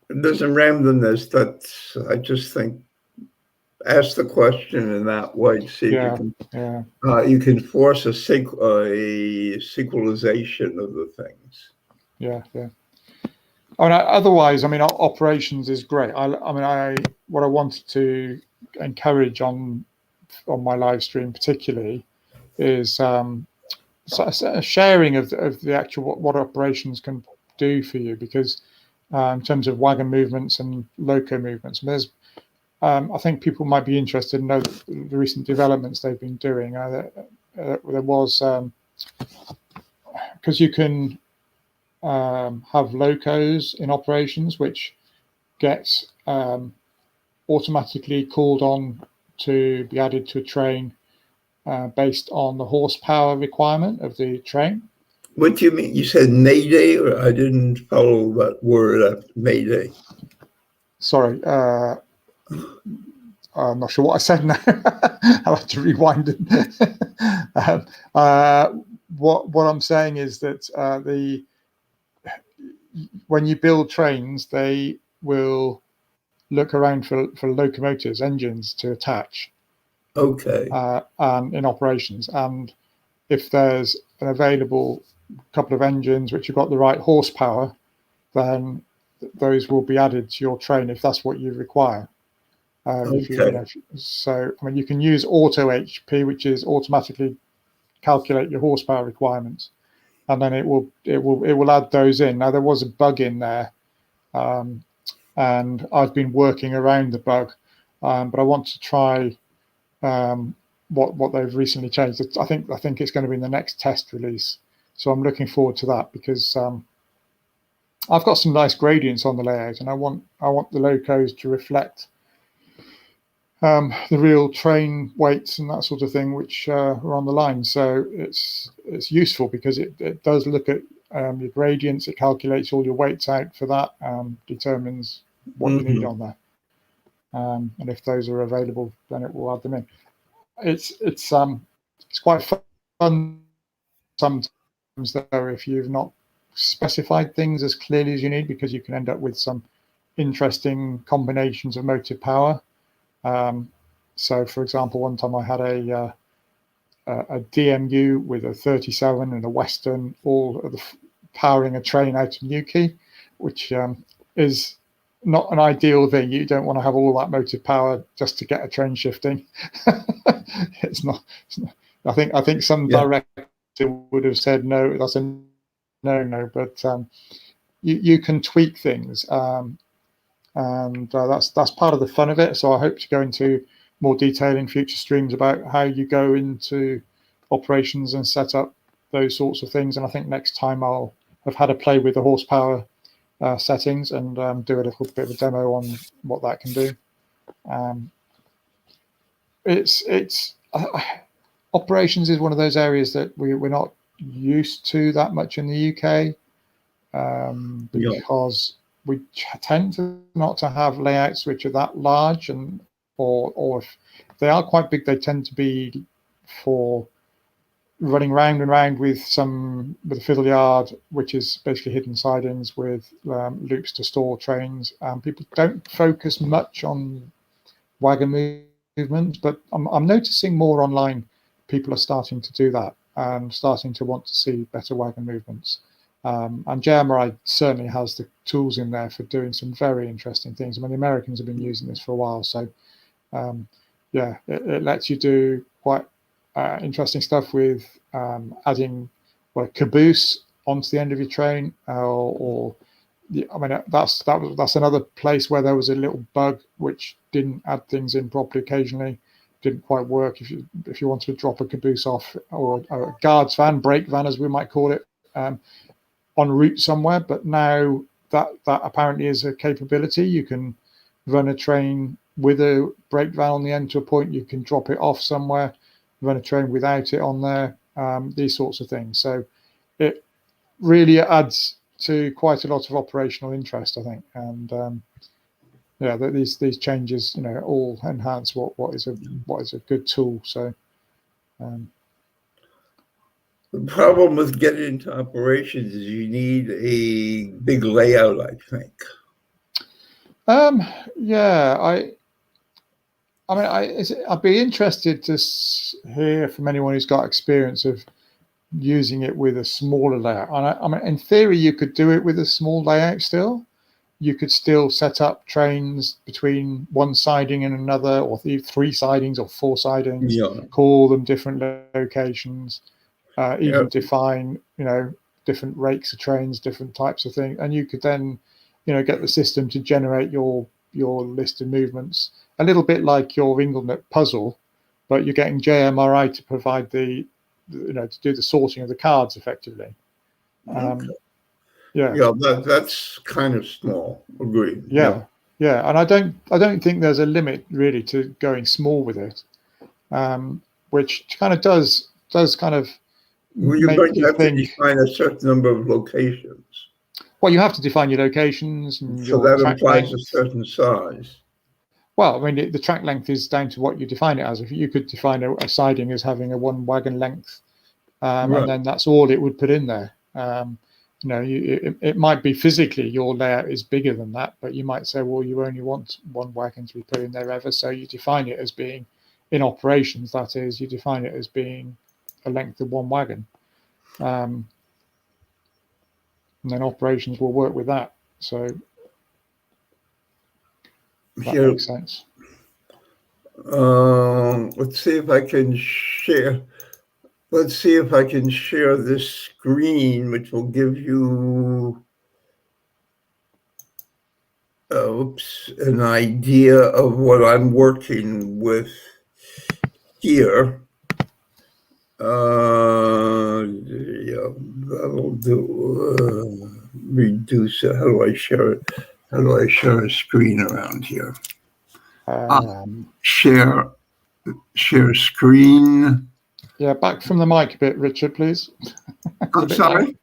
There's a randomness that I just think, ask the question in that way, see if you can force a sequelization of the things. Yeah. I mean, otherwise, I mean, operations is great. What I wanted to encourage on my live stream particularly is a sharing of the actual what operations can do for you, because in terms of wagon movements and loco movements, there's I think people might be interested in know the recent developments they've been doing. There was, because you can have locos in operations which get automatically called on to be added to a train based on the horsepower requirement of the train. What do you mean? You said Mayday, or I didn't follow that word, Mayday. Sorry, I'm not sure what I said now. I'll have to rewind it. What I'm saying is that when you build trains, they will look around for locomotives, engines to attach. Okay. And in operations, and if there's an available couple of engines which have got the right horsepower, then those will be added to your train if that's what you require. So I mean, you can use auto HP, which is automatically calculate your horsepower requirements, and then it will add those in. Now, there was a bug in there, and I've been working around the bug, but I want to try what they've recently changed. I think it's going to be in the next test release, so I'm looking forward to that, because I've got some nice gradients on the layout, and I want the locos to reflect the real train weights and that sort of thing which are on the line. So it's useful because it does look at your gradients, it calculates all your weights out for that, determines what you need on there, and if those are available, then it will add them in. It's quite fun sometimes though if you've not specified things as clearly as you need, because you can end up with some interesting combinations of motive power. So, for example, one time I had a DMU with a 37 and a Western, all powering a train out of Newquay, which is not an ideal thing. You don't want to have all that motive power just to get a train shifting. It's not. I think some director would have said no. That's a no. But you can tweak things. And that's part of the fun of it. So I hope to go into more detail in future streams about how you go into operations and set up those sorts of things. And I think next time I'll have had a play with the horsepower settings and do a little bit of a demo on what that can do. Operations is one of those areas that we're not used to that much in the UK, because we tend not to have layouts which are that large, or if they are quite big, they tend to be for running round and round with a fiddle yard, which is basically hidden sidings with loops to store trains. People don't focus much on wagon movement, but I'm noticing more online. People are starting to do that and starting to want to see better wagon movements. And JMRI certainly has the tools in there for doing some very interesting things. I mean, the Americans have been using this for a while, so it lets you do quite interesting stuff with adding a caboose onto the end of your train, that's another place where there was a little bug which didn't add things in properly occasionally. Didn't quite work if you wanted to drop a caboose off, or a guards van, brake van as we might call it. en route somewhere, but now that apparently is a capability. You can run a train with a brake van on the end to a point. You can drop it off somewhere, run a train without it on there. These sorts of things. So it really adds to quite a lot of operational interest, I think. And yeah, these changes, all enhance what is a good tool. So. The problem with getting into operations is you need a big layout, I think. Yeah, I'd be interested to hear from anyone who's got experience of using it with a smaller layout. And in theory, you could do it with a small layout still. You could still set up trains between one siding and another, or three sidings or four sidings, call them different locations. Even define, different rakes of trains, different types of things, and you could then, get the system to generate your list of movements, a little bit like your Inglenet puzzle, but you're getting JMRI to provide to do the sorting of the cards effectively. That's kind of small. Agreed. Yeah, and I don't think there's a limit really to going small with it, which kind of does kind of. Well, you're going to have to define a certain number of locations. Well, you have to define your locations. And so that implies a certain size. Well, I mean, the track length is down to what you define it as. If you could define a siding as having a one wagon length, and then that's all it would put in there. It might be physically your layout is bigger than that, but you might say, well, you only want one wagon to be put in there ever. So you define it as being in operations. That is, you define it as being a length of one wagon, and then operations will work with that. So that makes sense. Let's see if I can share. Let's see if I can share this screen, which will give you an idea of what I'm working with here. That'll do. Reduce it. How do I share it? How do I share a screen around here? Share screen. Yeah, back from the mic a bit, Richard, please. I'm sorry?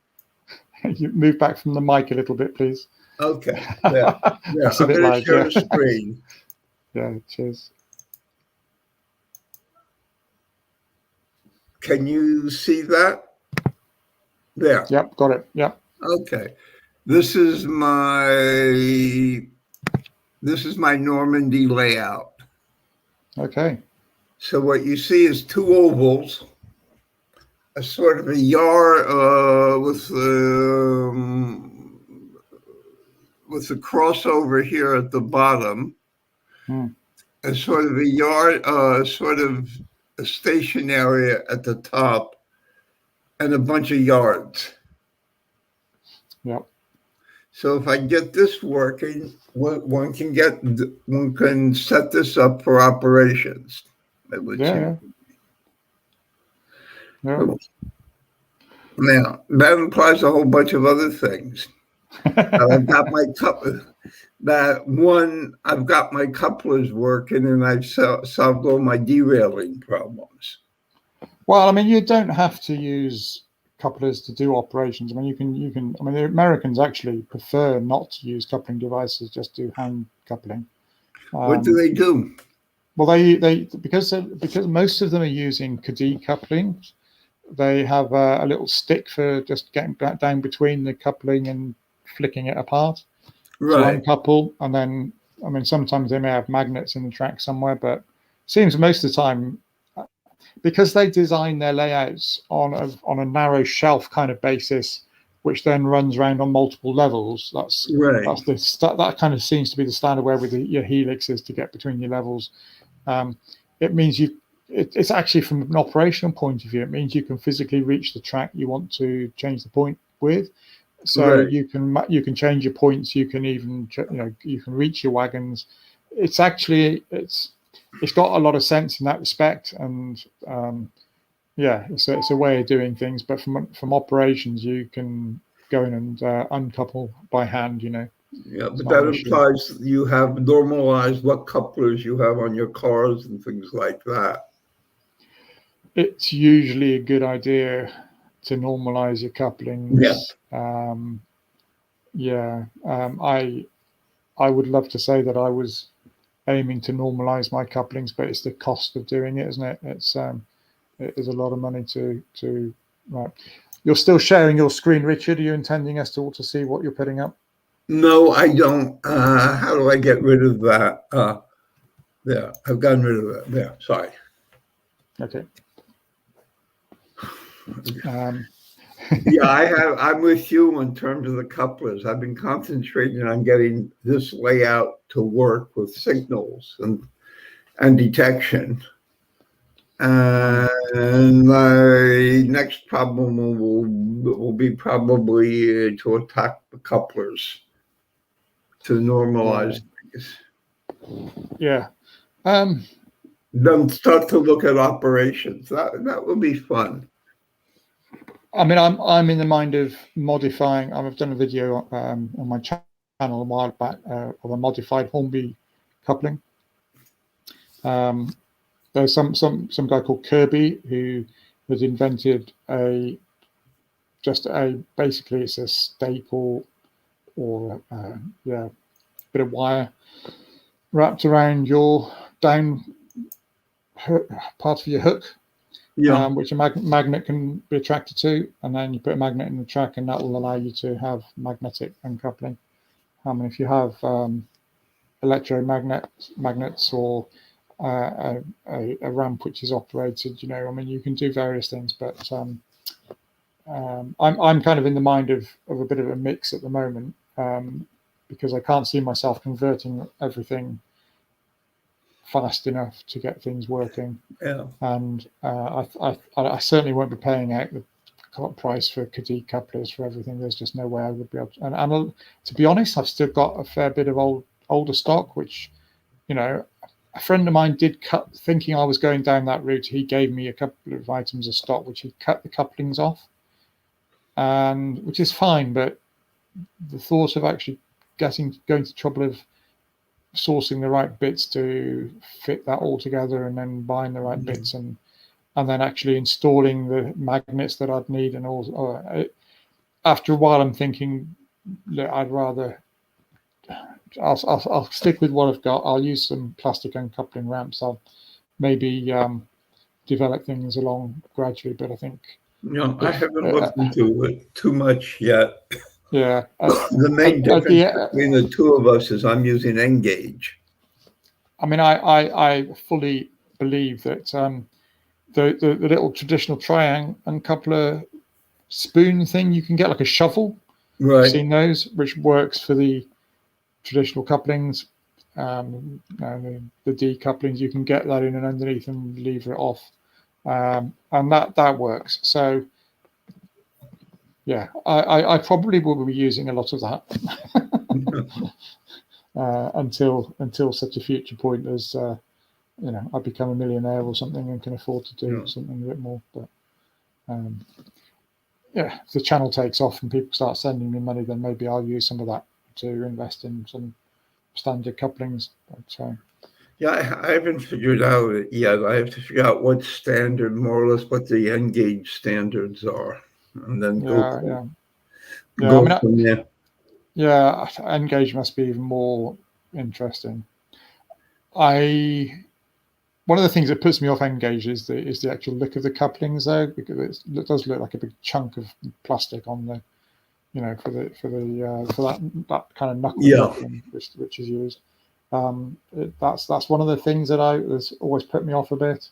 You move back from the mic a little bit, please. Okay. Yeah. I'm going to share a screen. Yeah, cheers. Can you see that? There. Yep, got it. Yep. Okay. This is my Normandy layout. Okay. So what you see is two ovals, a sort of a yard with the crossover here at the bottom, a sort of a yard, sort of a station area at the top, and a bunch of yards. Yep. So if I get this working, one can set this up for operations. Yeah. Now that implies a whole bunch of other things. I've got my I've got my couplers working, and I've solved all my derailing problems. Well, I mean, you don't have to use couplers to do operations. I mean, you can. I mean, the Americans actually prefer not to use coupling devices; just do hand coupling. What do they do? Well, they because most of them are using Caddy coupling. They have a little stick for just getting down between the coupling and flicking it apart. Right. To uncouple, and then I mean sometimes they may have magnets in the track somewhere, but it seems most of the time, because they design their layouts on a narrow shelf kind of basis, which then runs around on multiple levels. That's right. That kind of seems to be the standard way with your helixes to get between your levels. It means it's actually from an operational point of view, it means you can physically reach the track you want to change the point with. So right. you can change your points. You can even you can reach your wagons. It's actually it's got a lot of sense in that respect, and it's a way of doing things. But from operations, you can go in and uncouple by hand, you know. Yeah, but that implies you have normalized what couplers you have on your cars and things like that. It's usually a good idea to normalize your couplings. Yeah. I would love to say that I was aiming to normalize my couplings, but it's the cost of doing it, isn't it? It is a lot of money to right. You're still sharing your screen, Richard. Are you intending us to all to see what you're putting up? No, I don't. How do I get rid of that? There, I've gotten rid of that. There, sorry. Okay. Yeah, I'm with you in terms of the couplers. I've been concentrating on getting this layout to work with signals and detection. And my next problem will be probably to attack the couplers to normalize things. Yeah. Then start to look at operations. That would be fun. I mean, I'm in the mind of modifying. I've done a video on my channel a while back of a modified Hornby coupling. There's some guy called Kirby who has invented basically it's a staple or bit of wire wrapped around your down part of your hook, which a magnet can be attracted to, and then you put a magnet in the track, and that will allow you to have magnetic uncoupling. If you have electromagnets or a ramp which is operated, you know, I mean, you can do various things, but I'm kind of in the mind of a bit of a mix at the moment, because I can't see myself converting everything fast enough to get things working. Yeah. And I certainly won't be paying out the price for Cadee couplers for everything. There's just no way I would be able to. And to be honest, I've still got a fair bit of older stock, which, you know, a friend of mine did cut, thinking I was going down that route. He gave me a couple of items of stock which he cut the couplings off, and which is fine. But the thought of actually going to trouble of sourcing the right bits to fit that all together, and then buying the right bits, and then actually installing the magnets that I'd need, and all. After a while, I'm thinking, look, I'd rather. I'll stick with what I've got. I'll use some plastic uncoupling ramps. I'll maybe develop things along gradually, but I think. No, I haven't looked into it too much yet. Yeah. The main difference between the two of us is I'm using Engage. I mean, I fully believe that the little traditional triangle uncoupler spoon thing, you can get like a shovel. Right. I've seen those, which works for the traditional couplings. The decouplings, you can get that in and underneath and lever it off. And that works. So yeah, I probably will be using a lot of that until such a future point as you know, I become a millionaire or something and can afford to do something a bit more. But yeah, if the channel takes off and people start sending me money, then maybe I'll use some of that to invest in some standard couplings. But yeah, I haven't figured out yet. I have to figure out what standard, more or less, what the Engage standards are, and then go from there. Yeah, Engage must be even more interesting. One of the things that puts me off Engage is the actual look of the couplings, though, because it does look like a big chunk of plastic on the, you know, for that kind of knuckle coupling, which is used. That's one of the things that has always put me off a bit.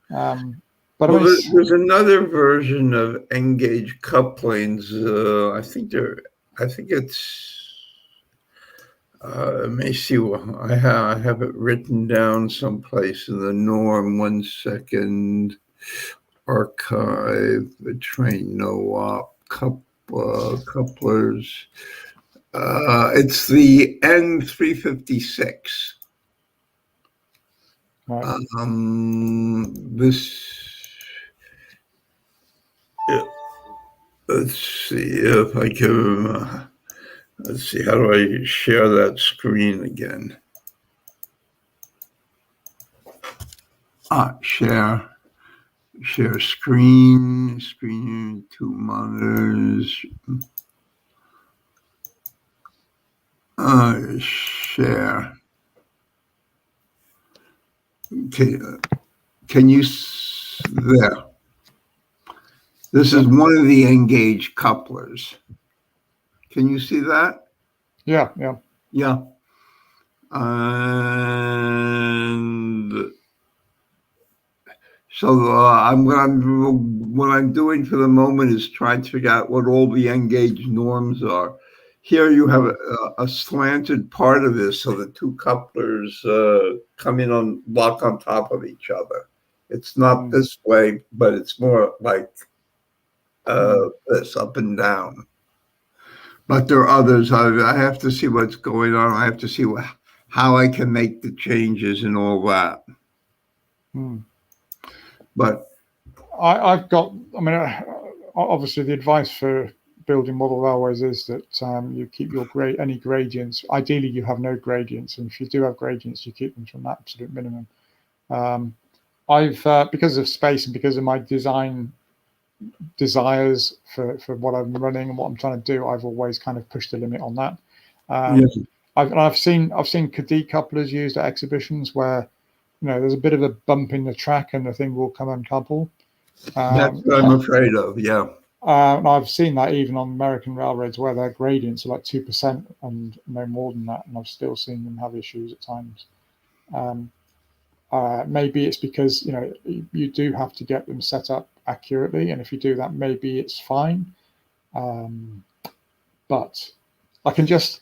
But there's another version of Engage couplings. I think it's. Let me see. I have it written down someplace in the norm. 1 second. Archive. Train no-op couplers. It's the N356. Right. let's see if I can, let's see, how do I share that screen again? Share screen, two monitors. Share. Can you, there. This is one of the engaged couplers. Can you see that? Yeah. Yeah. And so what I'm doing for the moment is trying to figure out what all the engaged norms are. Here you have a slanted part of this, so the two couplers come in on lock on top of each other. It's not this way, but it's more like this, up and down. But there are others. I have to see what's going on. I have to see how I can make the changes and all that. But I've got, I mean, obviously the advice for building model railways is that you keep your any gradients. Ideally, you have no gradients, and if you do have gradients, you keep them to an absolute minimum. I've because of space and because of my design desires for what I'm running and what I'm trying to do, I've always kind of pushed the limit on that. I've seen Cadet couplers used at exhibitions where, you know, there's a bit of a bump in the track and the thing will come uncouple. That's what I'm afraid of. Yeah. And I've seen that even on American railroads where their gradients are like 2% and no more than that, and I've still seen them have issues at times. Maybe it's because, you know, you do have to get them set up accurately, and if you do that, maybe it's fine. But I can just,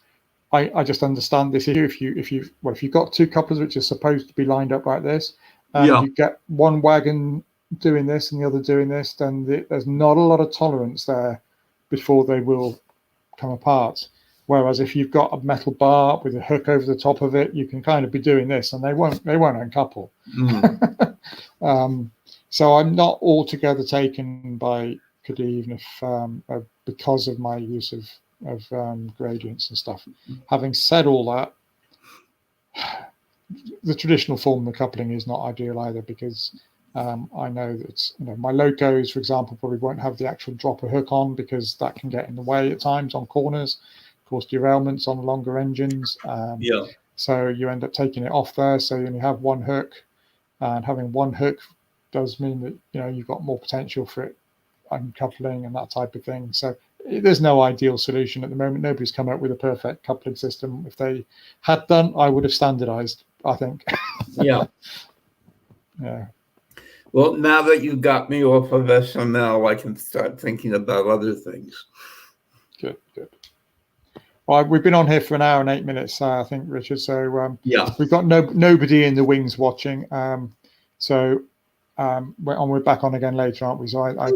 I just understand this issue. If you've got two couplers which are supposed to be lined up like this, and you get one wagon doing this and the other doing this, then there's not a lot of tolerance there before they will come apart. Whereas if you've got a metal bar with a hook over the top of it, you can kind of be doing this and they won't uncouple. So I'm not altogether taken by Cadet, even if because of my use of gradients and stuff. Having said all that, the traditional form of coupling is not ideal either, because I know that, you know, my locos, for example, probably won't have the actual dropper hook on because that can get in the way at times on corners, cause derailments on longer engines. So you end up taking it off there. So you only have one hook, and having one hook does mean that, you know, you've got more potential for it uncoupling and that type of thing. So there's no ideal solution at the moment. Nobody's come up with a perfect coupling system. If they had done, I would have standardized, I think. Yeah. Well, now that you got me off of SML, I can start thinking about other things. Good. Well, we've been on here for an hour and 8 minutes, I think, Richard. So we've got nobody in the wings watching. So we're back on again later, aren't we? So I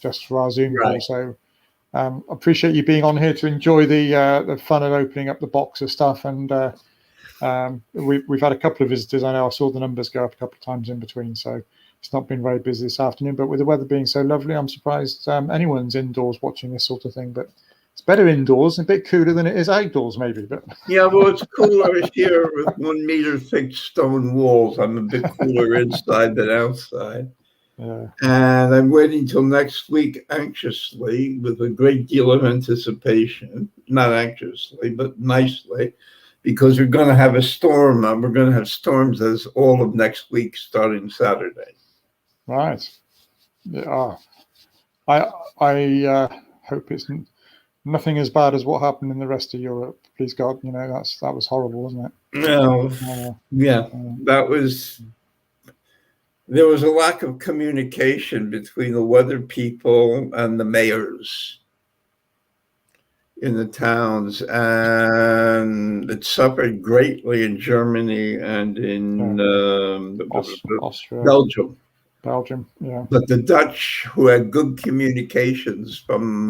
just for our Zoom call. So appreciate you being on here to enjoy the fun of opening up the box of stuff. And we've had a couple of visitors. I know I saw the numbers go up a couple of times in between. So it's not been very busy this afternoon. But with the weather being so lovely, I'm surprised anyone's indoors watching this sort of thing. But it's better indoors, a bit cooler than it is outdoors, maybe. But yeah, well, it's cooler here with 1 meter thick stone walls. I'm a bit cooler inside than outside. And I'm waiting till next week anxiously, with a great deal of anticipation. Not anxiously, but nicely, because we're going to have a storm. And we're going to have storms as all of next week, starting Saturday. Right. Yeah. I hope it's nothing as bad as what happened in the rest of Europe. Please God, you know, that was horrible, wasn't it? No. That was. There was a lack of communication between the weather people and the mayors in the towns, and it suffered greatly in Germany and in Austria. Belgium, yeah. But the Dutch, who had good communications from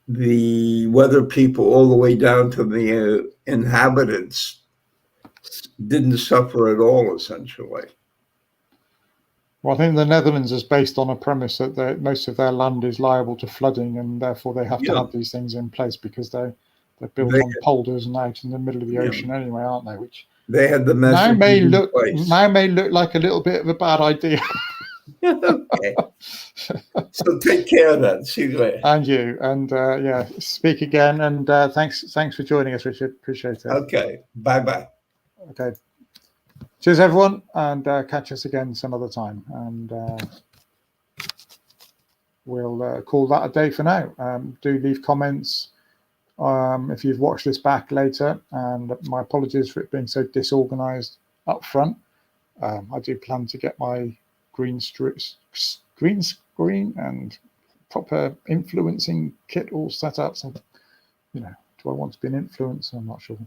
the weather people all the way down to the inhabitants, didn't suffer at all, essentially. Well, I think the Netherlands is based on a premise that most of their land is liable to flooding, and therefore they have to have these things in place because they're built on polders and out in the middle of the ocean anyway, aren't they? Which they had the now may look place. Like a little bit of a bad idea. Okay. So take care then. See you later. And you, and yeah, speak again. And thanks for joining us, Richard. Appreciate it. Okay. Bye. Okay. Cheers, everyone, and catch us again some other time. And we'll call that a day for now. Do leave comments if you've watched this back later. And my apologies for it being so disorganized up front. I do plan to get my green screen and proper influencing kit all set up. So, do I want to be an influencer? I'm not sure.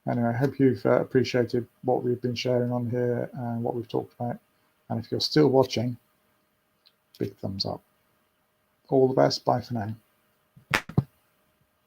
Anyway, I hope you've appreciated what we've been sharing on here and what we've talked about. And if you're still watching, big thumbs up. All the best. Bye for now.